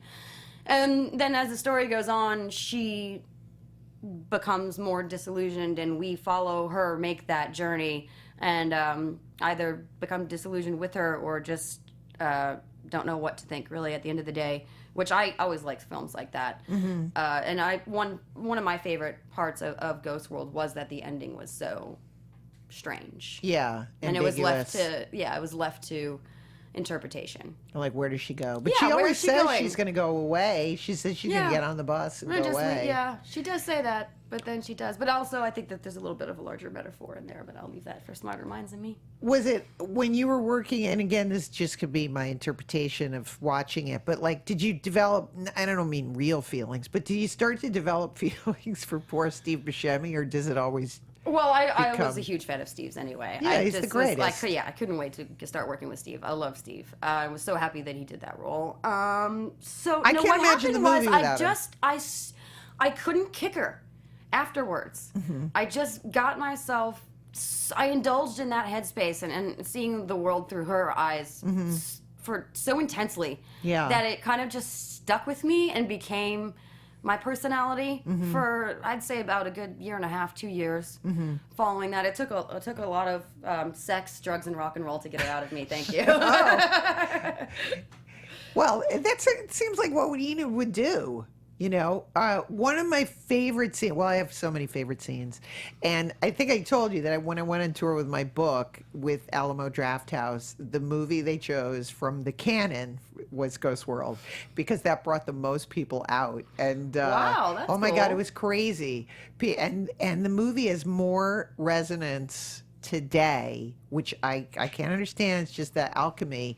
And then as the story goes on, she becomes more disillusioned, and we follow her make that journey, and either become disillusioned with her or just don't know what to think really at the end of the day. Which I always liked films like that. And one of my favorite parts of Ghost World was that the ending was so strange. Yeah, And it was left ambiguous. to interpretation. Like, where does she go? But Yeah, she where always is she says going? she's going to go away. She says she's going Yeah. to get on the bus and go away. Yeah, she does say that, but then she does. But also, I think that there's a little bit of a larger metaphor in there, but I'll leave that for smarter minds than me. Was it when you were working, and again, this just could be my interpretation of watching it, but like, did you develop, I don't mean real feelings, but did you start to develop feelings for poor Steve Buscemi, or does it always... Well, I was become- a huge fan of Steve's anyway. Yeah, I he's the just greatest. I couldn't wait to start working with Steve. I love Steve. I was so happy that he did that role. So I no, can't what imagine the happened was movie without him. I couldn't kick her afterwards. Mm-hmm. I just got myself. I indulged in that headspace and seeing the world through her eyes for so intensely Mm-hmm. Yeah. that it kind of just stuck with me and became my personality Mm-hmm. for I'd say about a good year and a half, 2 years. Following that, it took a lot of sex, drugs, and rock and roll to get it out of me. Thank you. Well, it seems like what Enid would do. One of my favorite scenes, well, I have so many favorite scenes. And I think I told you that when I went on tour with my book with Alamo Drafthouse, the movie they chose from the canon was Ghost World, because that brought the most people out. And Wow, that's oh my God, cool. it was crazy. And the movie has more resonance today, which I can't understand. It's just that alchemy.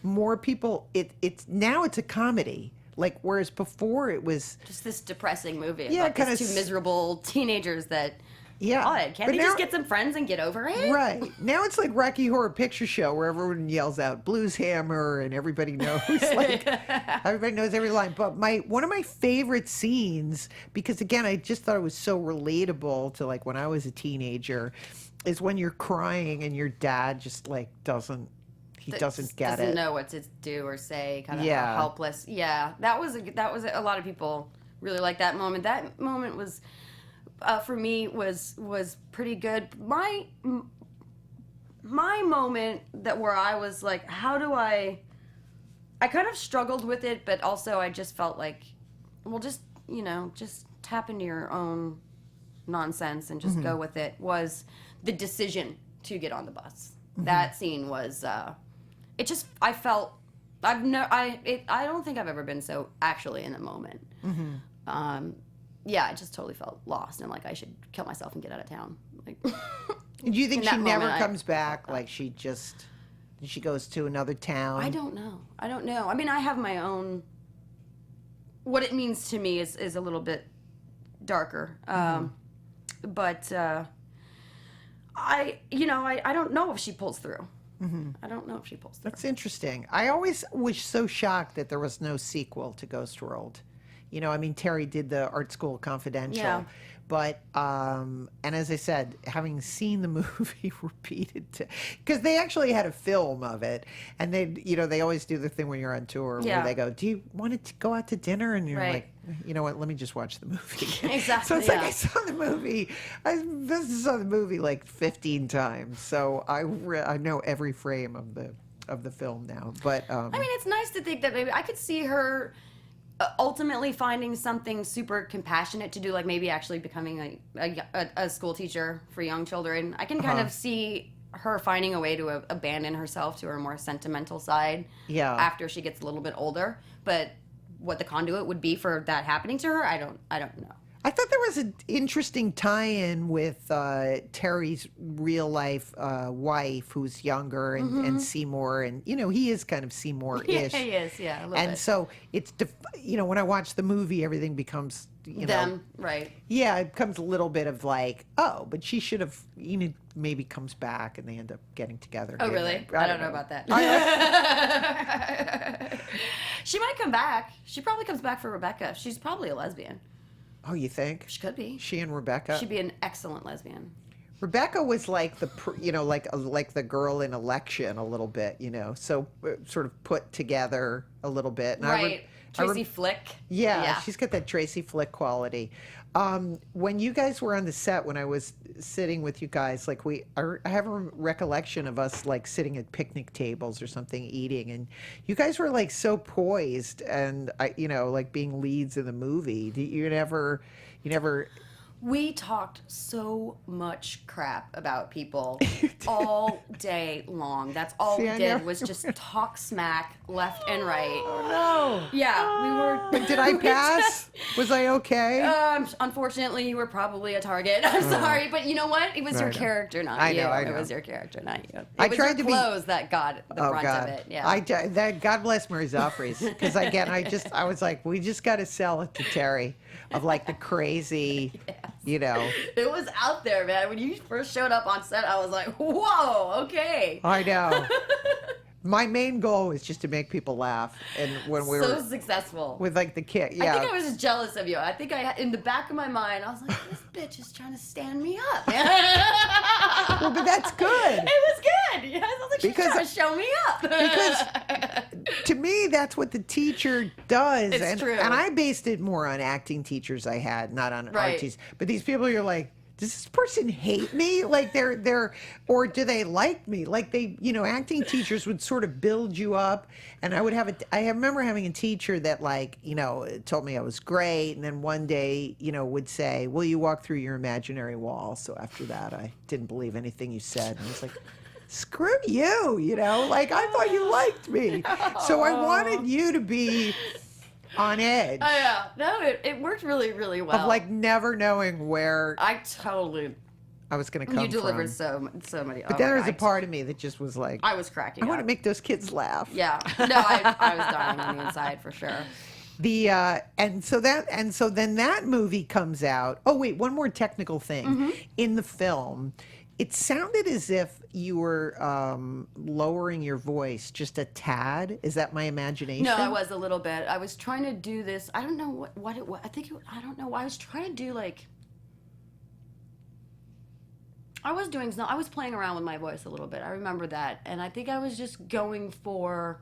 More people, it's now it's a comedy. Like, whereas before it was... Just this depressing movie Yeah, about kinda these two miserable teenagers that Yeah. God, can't But they now- just get some friends and get over it? Right. Now it's like Rocky Horror Picture Show where everyone yells out Blues Hammer and everybody knows everybody knows every line. But one of my favorite scenes, because again, I just thought it was so relatable to like when I was a teenager, is when you're crying and your dad just like doesn't get Doesn't it. know what to do or say, kind of Yeah. helpless. Yeah, that was a lot of people really like that moment. That moment was, for me, was pretty good. My moment where I was like, how do I kind of struggled with it, but also I just felt like, well, just tap into your own nonsense and just go with it, was the decision to get on the bus. That scene was, I felt, I don't think I've ever been so actually in the moment. Yeah, I just totally felt lost and like I should kill myself and get out of town. Like, Do you think in she that never moment, comes back? Like she goes to another town? I don't know. I mean, I have my own. What it means to me is a little bit darker, but I don't know if she pulls through. I don't know if she pulls through. That's interesting. I always was so shocked that there was no sequel to Ghost World. I mean, Terry did the Art School Confidential. Yeah. But, and as I said, having seen the movie repeated, because they actually had a film of it, and they always do the thing when you're on tour where Yeah. they go, do you want to go out to dinner? And you're Right. like, you know what, let me just watch the movie. Exactly, So it's like yeah. I saw the movie like 15 times, so I know every frame of the film now. But I mean, it's nice to think that maybe I could see her ultimately finding something super compassionate to do, like maybe actually becoming a school teacher for young children. I can kind of see her finding a way to abandon herself to her more sentimental side after she gets a little bit older. But what the conduit would be for that happening to her, I don't know. I thought there was an interesting tie-in with Terry's real-life wife, who's younger, and Seymour, and he is kind of Seymour-ish. Yeah, he is, yeah, a little and bit. so it's when I watch the movie, everything becomes Them, right? Yeah, it becomes a little bit of like, oh, but she should have. Maybe comes back and they end up getting together. Oh, Maybe. really? I don't know about that. She might come back. She probably comes back for Rebecca. She's probably a lesbian. Oh, you think? She could be. She and Rebecca. She'd be an excellent lesbian. Rebecca was like like the girl in Election a little bit, so sort of put together a little bit. And Right. Tracy Flick. Yeah, she's got that Tracy Flick quality. When you guys were on the set, when I was sitting with you guys, like I have a recollection of us like sitting at picnic tables or something eating, and you guys were like so poised and like being leads in the movie. You never. We talked so much crap about people all day long. That's all See, we I did never was just talk smack left and right. Oh no! Yeah, we were. But did I pass? Was I okay? Unfortunately, you were probably a target. I'm sorry, but you know what? It was your know. character, not I you. know. It was your character, not you. It I was tried your to be- clothes that got the brunt God. of it. Yeah. God bless Mary Zoffres, because again, I was like, we just got to sell it to Terry of like the crazy, It was out there, man. When you first showed up on set, I was like, whoa, okay. I know. My main goal was just to make people laugh, and when we So were successful. with like the kid, yeah. I think I was just jealous of you. I think in the back of my mind, I was like, this bitch is trying to stand me up, man. Well, but that's good. It was good. Yeah, I was like, she's Because- trying to show me up. Because to me, that's what the teacher does. It's and, true. And I based it more on acting teachers I had, not on Right. art teachers. But these people, you're like, does this person hate me? Like or do they like me? Like acting teachers would sort of build you up. And I remember having a teacher that told me I was great. And then one day, would say, will you walk through your imaginary wall? So after that, I didn't believe anything you said. And I was like, screw you, like I thought you liked me. So I wanted you to be on edge Oh, yeah. No, it worked really, really well. of like never knowing where I totally. I was going to come You delivered from. so many. But then there was a part of me that just was like, I was cracking I want to up. make those kids laugh. Yeah. No, I was dying on the inside for sure. And so then that movie comes out. Oh wait, one more technical thing. In the film, it sounded as if you were lowering your voice just a tad. Is that my imagination? No, I was a little bit. I was trying to do this. I don't know what it was. I don't know. I was trying to do like. I was playing around with my voice a little bit. I remember that. And I think I was just going for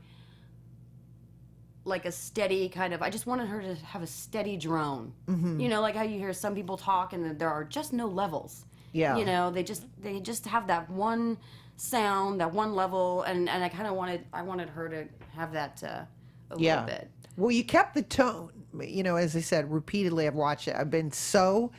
like a steady kind of, I just wanted her to have a steady drone. You know, like how you hear some people talk and there are just no levels. Yeah. You know, they just have that one sound, that one level, and I kind of wanted her to have that a little bit. Well, you kept the tone. You know, as I said, repeatedly I've watched it. I've been so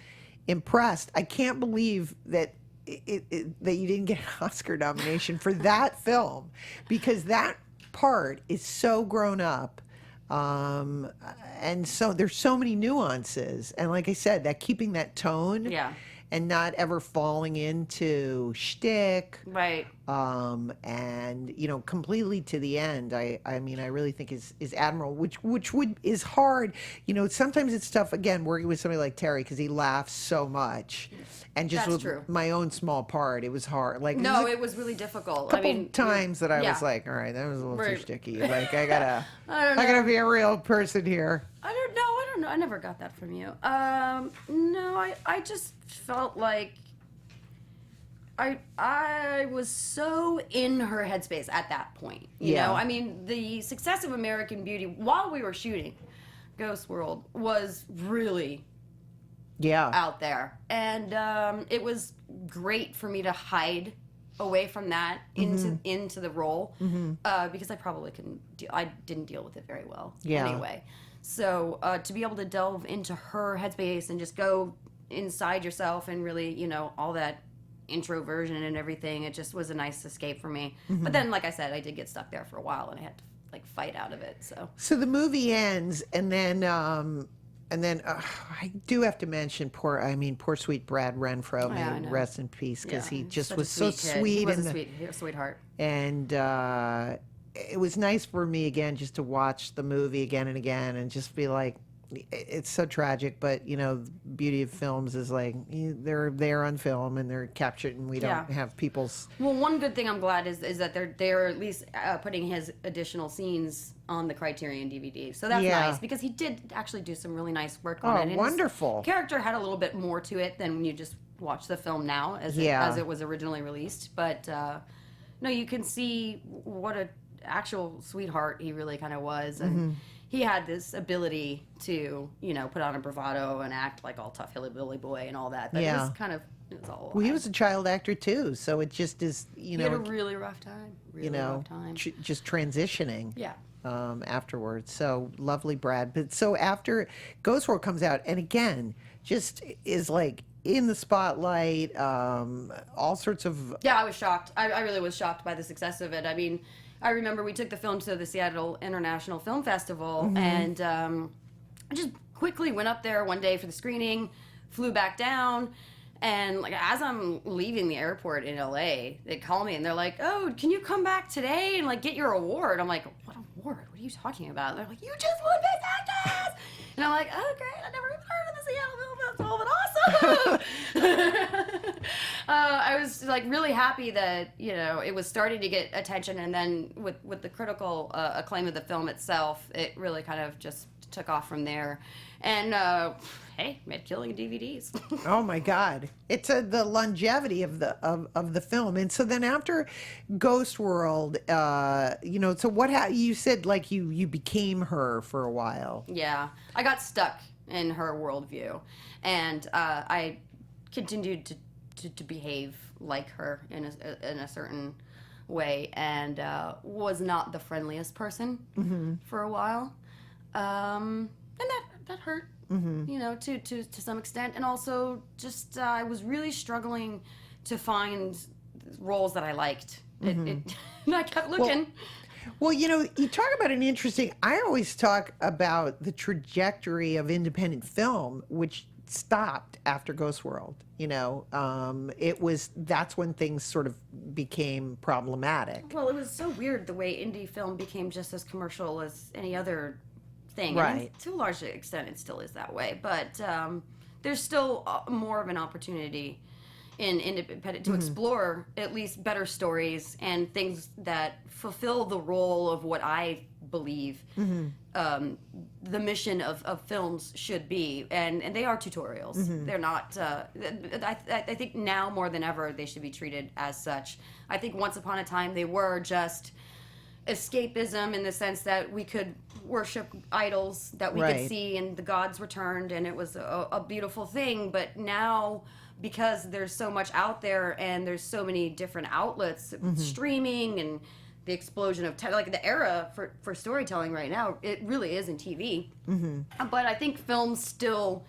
impressed. I can't believe that that you didn't get an Oscar nomination for that film, because that part is so grown up. And so there's so many nuances. And like I said, that keeping that tone. Yeah. And not ever falling into shtick, Right. And you know, completely to the end. I mean, I really think is admirable, which is hard. You know, sometimes it's tough. Again, working with somebody like Terry because he laughs so much, and just That's with true. my own small part, it was hard. Like No, it was really difficult. couple times that I yeah. was like, all right, that was a little too Right. sticky. Like I gotta, I gotta be a real person here. I don't know. I never got that from you. No, I just felt like I was so in her headspace at that point. You know, I mean, the success of American Beauty while we were shooting Ghost World was really out there, and it was great for me to hide away from that into the role because I probably couldn't. I didn't deal with it very well anyway. So to be able to delve into her headspace and just go inside yourself and really, you know, all that introversion and everything, it just was a nice escape for me. But then, like I said, I did get stuck there for a while and I had to like fight out of it. So the movie ends, and then I do have to mention poor sweet Brad Renfro. Yeah, I May know. rest in peace, because he just Such was a so kid. sweet. He was and a sweetheart. And it was nice for me again just to watch the movie again and again and just be like, it's so tragic, but you know, the beauty of films is like they're there on film and they're captured, and we don't have people's. Well, one good thing I'm glad is that they're at least putting his additional scenes on the Criterion DVD, so that's nice, because he did actually do some really nice work on it. And wonderful. His character had a little bit more to it than when you just watch the film now, as it was originally released. But no, you can see what a actual sweetheart he really kind of was, and he had this ability to, you know, put on a bravado and act like all tough hillbilly boy and all that. But it was kind of, it was all. Well, he was a child actor too, so it just is, you know. He had a really rough time. Really rough time. Just transitioning. Yeah. Afterwards. So lovely, Brad. But so after Ghost World comes out, and again, just is like in the spotlight, all sorts of. Yeah, I was shocked. I really was shocked by the success of it. I mean, I remember we took the film to the Seattle International Film Festival, and I just quickly went up there one day for the screening, flew back down, and like as I'm leaving the airport in LA, they call me and they're like, "Oh, can you come back today and like get your award?" I'm like, "What award? What are you talking about?" They're like, "You just won Best Actress!" And I'm like, "Oh, great! I never even heard of the Seattle Film Festival, but awesome!" I was like really happy that, you know, it was starting to get attention, and then with the critical acclaim of the film itself, it really kind of just took off from there. And hey, made killing DVDs. Oh my God! It's the longevity of the film. And so then after Ghost World, you know, so what you said, like you became her for a while. Yeah, I got stuck in her worldview, and I continued to behave like her in a certain way, and was not the friendliest person for a while, and that hurt, you know, to some extent, and also just I was really struggling to find roles that I liked. And I kept looking. Well, you know, you talk about an interesting. I always talk about the trajectory of independent film, which stopped after Ghost World. You know, that's when things sort of became problematic. Well, it was so weird the way indie film became just as commercial as any other thing. Right. And to a large extent, it still is that way. But there's still more of an opportunity in independent to explore at least better stories and things that fulfill the role of what I believe the mission of films should be, and they are tutorials. They're not. I think now more than ever they should be treated as such. I think once upon a time they were just escapism in the sense that we could worship idols that we could see and the gods returned, and it was a beautiful thing. But now, because there's so much out there and there's so many different outlets, streaming and the explosion of like the era for storytelling right now, it really is in TV. But I think films still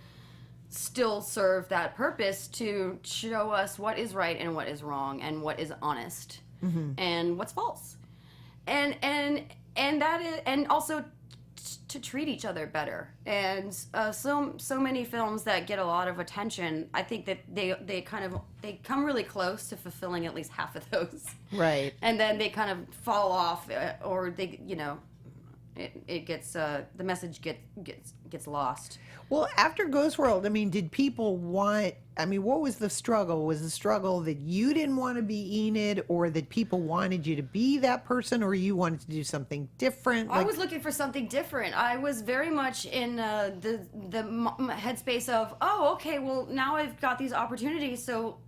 serve that purpose to show us what is right and what is wrong and what is honest and what's false, and that is, and also to treat each other better. And so many films that get a lot of attention, I think that they come really close to fulfilling at least half of those. Right. And then they kind of fall off, or they, it gets the message gets lost. Well, after Ghost World, I mean, did people want? I mean, what was the struggle? Was the struggle that you didn't want to be Enid, or that people wanted you to be that person, or you wanted to do something different? I was looking for something different. I was very much in the headspace of, oh, okay, well, now I've got these opportunities, so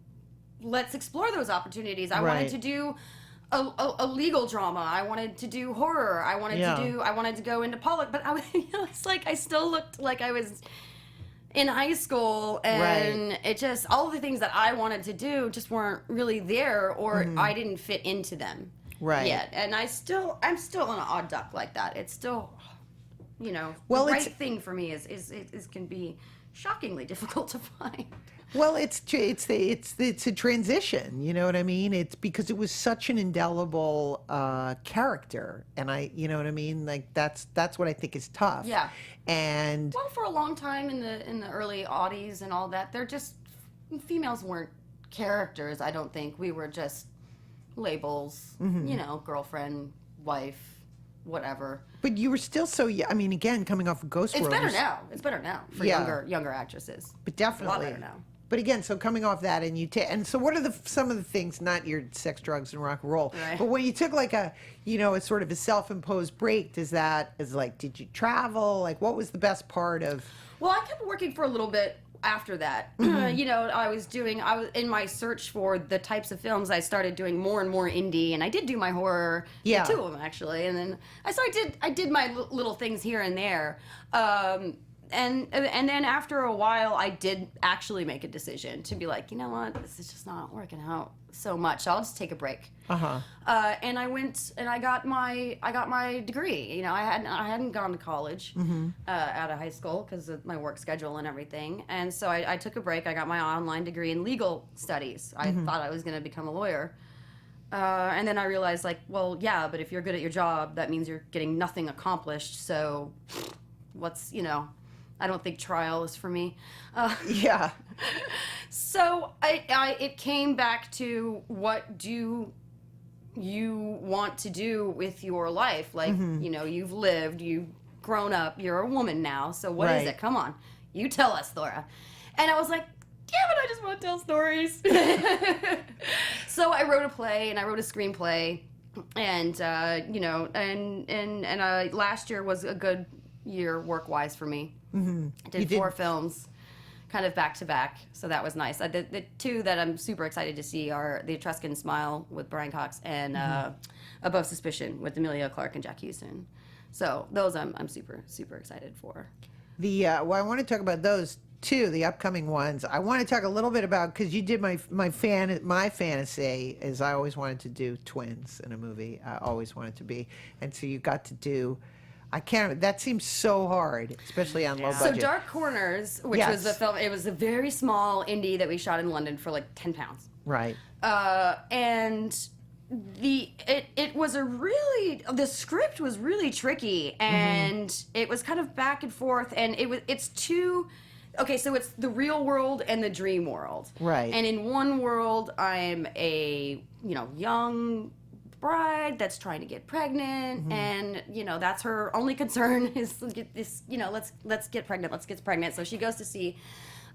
let's explore those opportunities. I wanted to do a legal drama. I wanted to do horror. I wanted to go into politics, but it's like I still looked like I was in high school, and it just, all of the things that I wanted to do just weren't really there, or I didn't fit into them yet. And I'm still an odd duck like that. It's still, the right thing for me is can be shockingly difficult to find. Well, it's a transition. You know what I mean? It's because it was such an indelible character, and you know what I mean? Like that's what I think is tough. Yeah. And well, for a long time in the early aughties and all that, females weren't characters. I don't think. We were just labels. Girlfriend, wife, whatever. But you were still so young. I mean, again, coming off of Ghost World. It's better now for younger actresses. But definitely. A lot better now. But again, so coming off that, and and so what are some of the things, not your sex, drugs, and rock and roll, but when you took like a sort of a self-imposed break, did you travel? Like, what was the best part of? Well, I kept working for a little bit after that. I was in my search for the types of films, I started doing more and more indie, and I did do my horror, two of them actually, and then I did my little things here and there. And then after a while, I did actually make a decision to be like, you know what, this is just not working out so much. I'll just take a break. And I went and I got my degree. I hadn't gone to college out of high school because of my work schedule and everything. And so I took a break. I got my online degree in legal studies. I thought I was going to become a lawyer. And then I realized, like, well, yeah, but if you're good at your job, that means you're getting nothing accomplished. So what's, I don't think trial is for me. So it came back to, what do you want to do with your life? Like, you've lived, you've grown up, you're a woman now. So what is it? Come on, you tell us, Thora. And I was like, damn it, I just want to tell stories. So I wrote a play and I wrote a screenplay, and last year was a good year work-wise for me. I did 4 films, kind of back to back, so that was nice. The 2 that I'm super excited to see are The Etruscan Smile with Brian Cox and Above Suspicion with Emilia Clarke and Jack Houston. So those I'm super, super excited for. I want to talk about those 2, the upcoming ones. I want to talk a little bit about, because you did my fantasy is I always wanted to do twins in a movie. I always wanted to be, and so you got to do. I can't. That seems so hard, especially on low budget. So Dark Corners, which was the film, it was a very small indie that we shot in London for like £10. Right. And it was the script was really tricky, and it was kind of back and forth, and it's two. Okay, so it's the real world and the dream world. Right. And in one world, I'm a young bride that's trying to get pregnant, and that's her only concern is this. Let's get pregnant. So she goes to see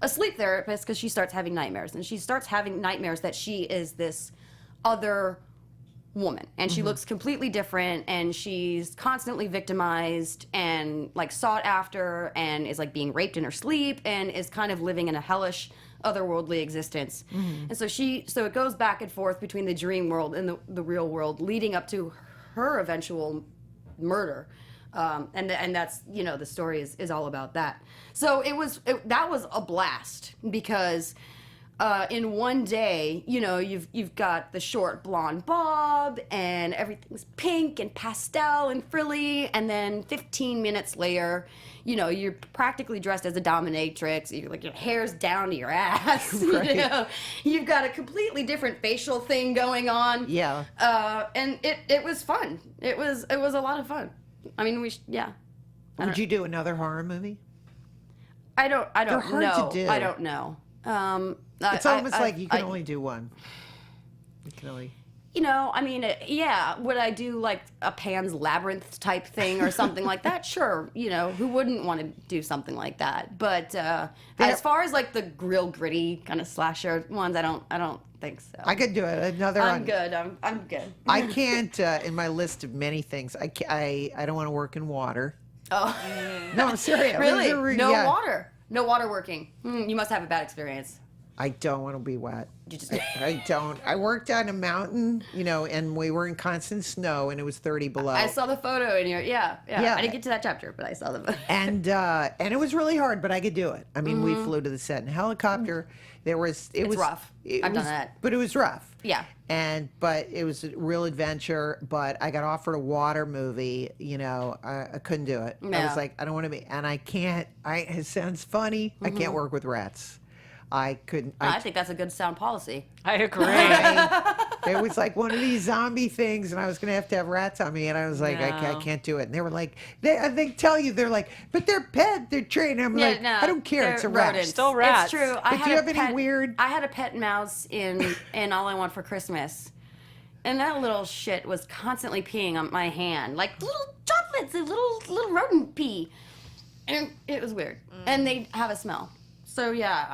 a sleep therapist because she starts having nightmares, and she starts having nightmares that she is this other woman, and she looks completely different, and she's constantly victimized and like sought after, and is like being raped in her sleep, and is kind of living in a hellish otherworldly existence. And so it goes back and forth between the dream world and the real world, leading up to her eventual murder. And that's, the story is all about that. So that was a blast because in one day, you've got the short blonde bob and everything's pink and pastel and frilly, and then 15 minutes later, you're practically dressed as a dominatrix. Your hair's down to your ass. Right. You've got a completely different facial thing going on. Yeah. And it was fun. It was a lot of fun. I mean, Would you do another horror movie? I don't They're hard know. to do. I don't know. It's almost like you can only do one. You can only... Would I do like a Pan's Labyrinth type thing or something like that? Sure. Who wouldn't want to do something like that? But as far as like the real gritty kind of slasher ones, I don't think so. I could do it. I'm good. I'm good. I can't, in my list of many things, I don't want to work in water. Oh. No, I'm serious. Really? No water? No water working. You must have a bad experience. I don't want to be wet. You just... I don't. I worked on a mountain, and we were in constant snow, and it was 30 below. I saw the photo in your, yeah. I didn't get to that chapter, but I saw the photo. And it was really hard, but I could do it. I mean, we flew to the set in a helicopter. It was rough. I've done that. But it was rough. Yeah. But it was a real adventure. But I got offered a water movie. I couldn't do it. Yeah. I was like, I don't want to be, and I can't. It sounds funny. I can't work with rats. I couldn't. I think that's a good sound policy. I agree. It was like one of these zombie things, and I was going to have rats on me, and I was like, I can't do it. And they were like, they tell you, they're like, but they're pet, they're trained. I'm like, I don't care, it's a rat. Rodents. Still rats. It's true. But do you have any weird? I had a pet mouse in All I Want for Christmas, and that little shit was constantly peeing on my hand, like little droplets of little rodent pee, and it was weird. And they have a smell. So yeah,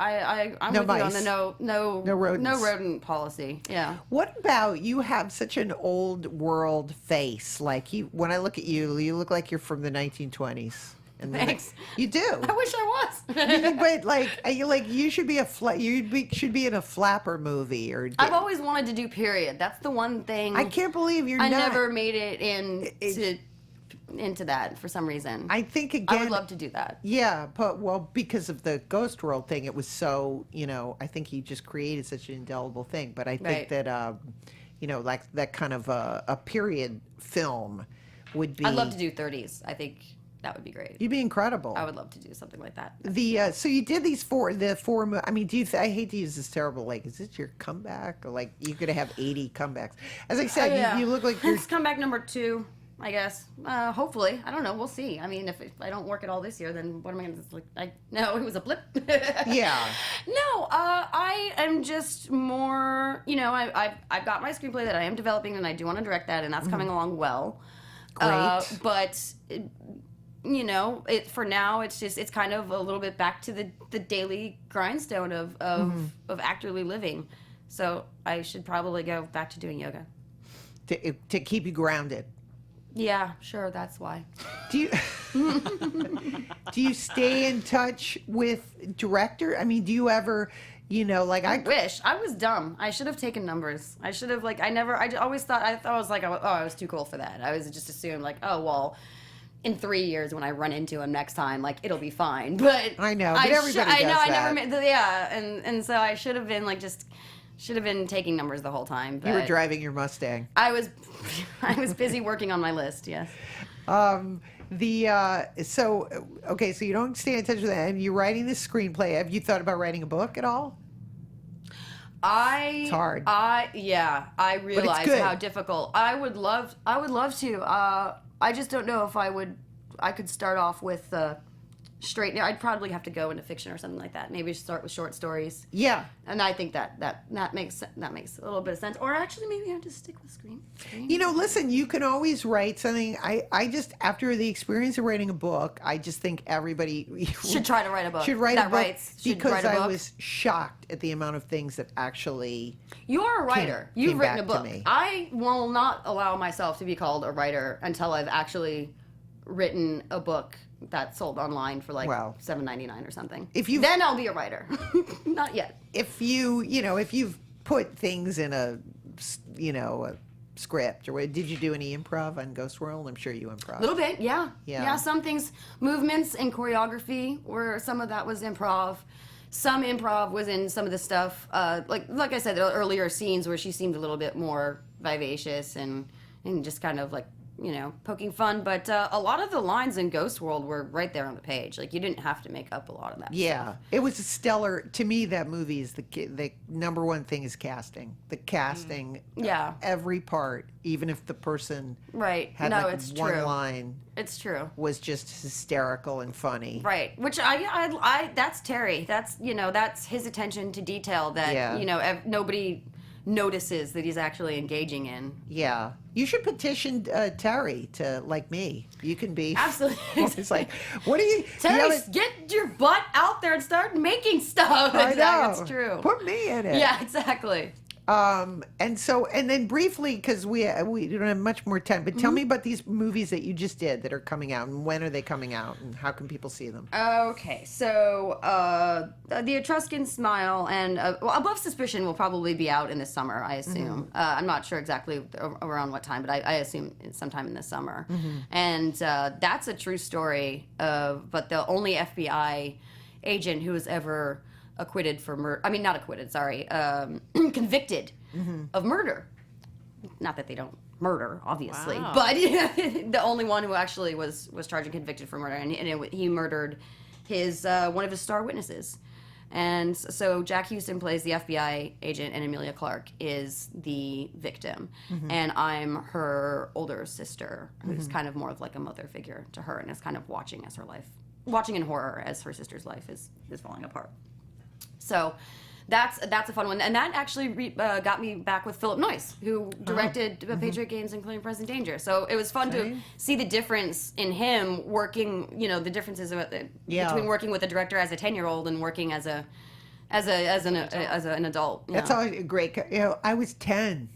I'm No with mice. you on the no rodents. no rodent policy. Yeah. What about you? Have such an old world face. Like when I look at you, you look like you're from the 1920s. And Thanks. You do. I wish I was. But you should be should be in a flapper movie or. I've always wanted to do period. That's the one thing. I can't believe you're I not. never made it into that for some reason. I think again. I would love to do that. Yeah, but because of the Ghost World thing, it was so I think he just created such an indelible thing. But I think that like that kind of a period film would be. I'd love to do 30s. I think that would be great. You'd be incredible. I would love to do something like that. So you did these four. I mean, I hate to use this terrible. Like, is this your comeback? Or like you could have 80 comebacks. As I said, you look like you're. It's comeback number 2. I guess. Hopefully. I don't know. We'll see. I mean, if I don't work at all this year, then what am I going to no, it was a blip. Yeah. No, I am just more, I've got my screenplay that I am developing, and I do want to direct that, and that's coming along well. Great. But, for now, it's kind of a little bit back to the daily grindstone of actively living. So I should probably go back to doing yoga. To keep you grounded. Yeah, sure, that's why. Do you stay in touch with director? I mean, do you ever, I wish. I was dumb. I should have taken numbers. I should have I always thought I was like, oh, I was too cool for that. I was just assumed like, oh, well, in 3 years when I run into him next time, like it'll be fine. But I know, but everybody does that. I never made and so I should have been should have been taking numbers the whole time. But you were driving your Mustang. I was busy working on my list. Yes. So you don't stay in touch with that, and you're writing this screenplay. Have you thought about writing a book at all? It's hard. I realize good. how difficult. I would love to. I just don't know if I could start off with straight. I'd probably have to go into fiction or something like that. Maybe start with short stories. Yeah. And I think that makes a little bit of sense. Or actually, maybe I have to stick with screen. Listen, you can always write something. I just, after the experience of writing a book, I just think everybody should try to write a book. Should write that a book writes, should because write a book. I was shocked at the amount of things that actually. You're a writer. You've came written a back to book. me. I will not allow myself to be called a writer until I've actually written a book that sold online for like Well, $7.99 or something. Then I'll be a writer. Not yet. If if you've put things in a script, or did you do any improv on Ghost World? I'm sure you improv. A little bit, yeah. Yeah. Some things, movements and choreography, where some of that was improv. Some improv was in some of the stuff, like I said, the earlier scenes where she seemed a little bit more vivacious and just kind of like, poking fun. But a lot of the lines in Ghost World were right there on the page. Like, you didn't have to make up a lot of that stuff. It was a stellar. To me, that movie is the number one thing is casting. The casting. Yeah. Every part, even if the person Right. had No, like it's one true. line, It's true. was just hysterical and funny. Right, which I that's Terry. That's his attention to detail that Yeah. Nobody notices that he's actually engaging in. Yeah. You should petition Terry to like me. You can be. Absolutely. It's like, what are you? Terry, get your butt out there and start making stuff. I know. It's true. Put me in it. Yeah, exactly. And then briefly, because we don't have much more time, but tell me about these movies that you just did that are coming out, and when are they coming out, and how can people see them? Okay, so The Etruscan Smile and Above Suspicion will probably be out in the summer, I assume. I'm not sure exactly around what time, but I assume it's sometime in the summer. And that's a true story but the only FBI agent who was ever acquitted for murder. I mean, not acquitted, sorry. Convicted of murder. Not that they don't murder, obviously, Wow. but the only one who actually was charged and convicted for murder, and he murdered one of his star witnesses. And so Jack Houston plays the FBI agent, and Emilia Clarke is the victim. And I'm her older sister, who's kind of more of like a mother figure to her, and is kind of watching in horror as her sister's life is falling apart. So that's a fun one, and that actually got me back with Philip Noyce, who directed Patriot Games, including Present Danger. So it was fun to see the difference in him working. The differences between working with a director as a 10-year-old and working as an adult. That's always a great. I was 10.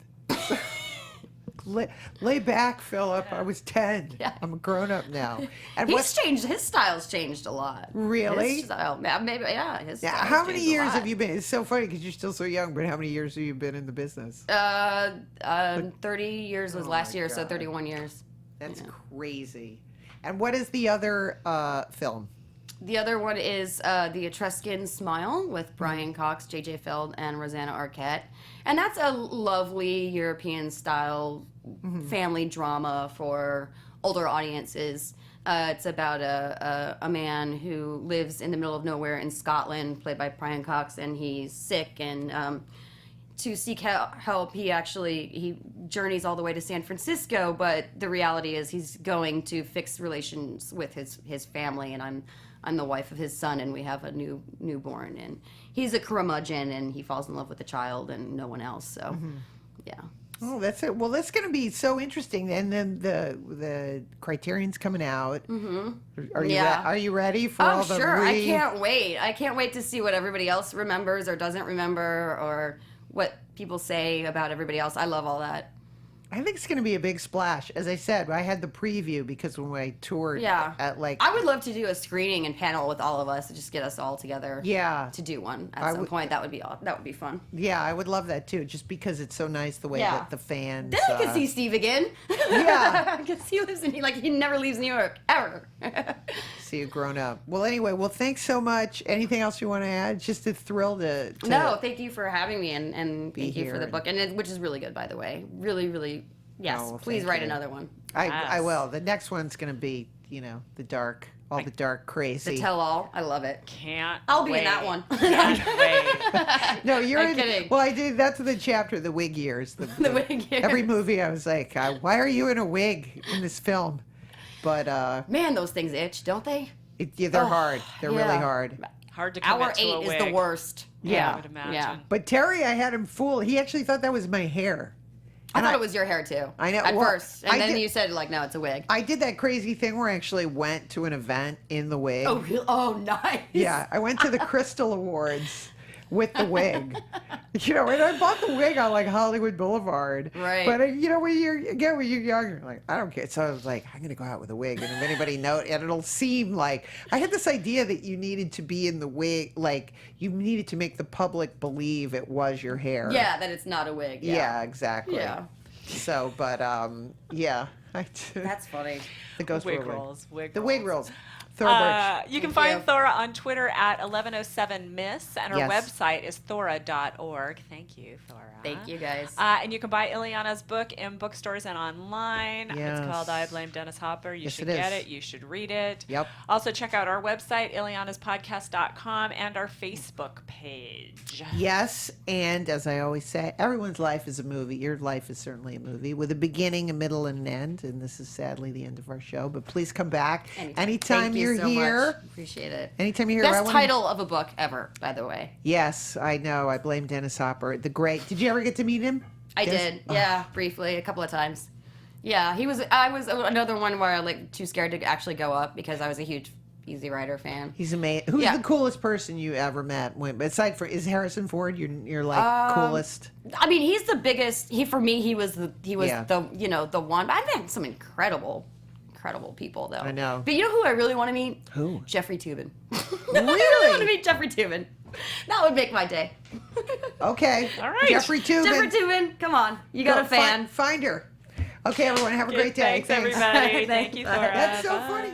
Lay back, Philip. Yeah. I was 10. Yeah. I'm a grown up now. And he's changed. His style's changed a lot. Really? His style, maybe, yeah. His style's how many changed years have you been? It's so funny because you're still so young, but how many years have you been in the business? 30 years was last year, so 31 years. That's crazy. And what is the other film? The other one is The Etruscan Smile with Brian Cox, J.J. Feld, and Rosanna Arquette. And that's a lovely European-style family drama for older audiences. It's about a man who lives in the middle of nowhere in Scotland, played by Brian Cox, and he's sick. And to seek help, he journeys all the way to San Francisco. But the reality is he's going to fix relations with his family, and I'm the wife of his son, and we have a newborn, and he's a curmudgeon, and he falls in love with the child and no one else. So, yeah. Oh, that's it. Well, that's going to be so interesting. And then the Criterion's coming out. Are you ready for all the? Oh, sure. I can't wait. I can't wait to see what everybody else remembers or doesn't remember, or what people say about everybody else. I love all that. I think it's going to be a big splash. As I said, I had the preview because when I toured at I would love to do a screening and panel with all of us to just get us all together. Yeah. To do one at some point. That would be fun. Yeah, I would love that too, just because it's so nice the way that the fans. Then I can see Steve again. Yeah. Because he lives he never leaves New York ever. See you grown up. Well, anyway, thanks so much. Anything else you want to add? Just a thrill to No, thank you for having me, and thank you for the here. book, which is really good, by the way. Really, really. Yes, please write another one. I will. The next one's going to be, the dark, the dark crazy. The tell-all. I love it. I'll be in that one. Can't wait. No, you're I'm in. kidding. Well, I did. That's the chapter, the wig years. The wig years. Every movie, I was like, why are you in a wig in this film? But man, those things itch, don't they? Yeah, they're hard. They're really hard. Hard to commit Hour to 8 a is wig. the worst. I would imagine. Yeah. But Terry, I had him fooled. He actually thought that was my hair. I thought it was your hair too. I know. At Well, first, and I then did- you said like, no, it's a wig. I did that crazy thing where I actually went to an event in the wig. Oh, really? Oh, nice. Yeah, I went to the Crystal Awards with the wig. And I bought the wig on like Hollywood Boulevard. Right. But when you're young, you're like, I don't care. So I was like, I'm gonna go out with a wig, and if anybody knows, and it'll seem like I had this idea that you needed to be in the wig, like you needed to make the public believe it was your hair. Yeah, that it's not a wig. Yeah, exactly. Yeah. So, but yeah, That's funny. the ghost Wig wig. rolls. The wig rolls. Thora Birch. You can Thank find you. Thora on Twitter at 1107miss, and her Yes. website is thora.org. Thank you, Thora. Thank you, guys. And you can buy Illeana's book in bookstores and online. Yes. It's called I Blame Dennis Hopper. You Yes, should it get is. it. You should read it. Yep. Also, check out our website, illeanaspodcast.com, and our Facebook page. Yes, and as I always say, everyone's life is a movie. Your life is certainly a movie with a beginning, a middle, and an end. And this is sadly the end of our show. But please come back anytime Thank you you're so here. much. Appreciate it. Anytime you're here. Best title of a book ever, by the way. Yes, I know. I blame Dennis Hopper, the great. Did you ever get to meet him? I Dennis- did, yeah, briefly, a couple of times. Yeah, I was another one where I like too scared to actually go up because I was a huge Easy Rider fan. He's amazing. Who's Yeah. the coolest person you ever met? Aside from, is Harrison Ford your like coolest? I mean, he's the biggest. He was Yeah. the one. I've met some incredible people though. I know. But you know who I really want to meet? Who? Jeffrey Toobin. I Really? really want to meet Jeffrey Toobin. That would make my day. Okay. All right. Jeffrey Toobin. Jeffrey Toobin, come on, you got a fan. Find her. Okay, everyone, have a great day. Thanks, everybody. Thank you, Thora. That's so Bye. funny.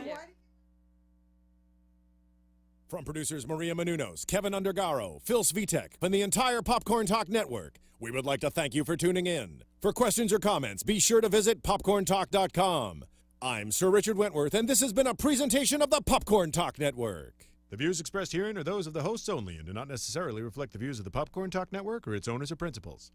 From producers Maria Menounos, Kevin Undergaro, Phil Svitek, and the entire Popcorn Talk Network, we would like to thank you for tuning in. For questions or comments, be sure to visit popcorntalk.com. I'm Sir Richard Wentworth, and this has been a presentation of the Popcorn Talk Network. The views expressed herein are those of the hosts only and do not necessarily reflect the views of the Popcorn Talk Network or its owners or principals.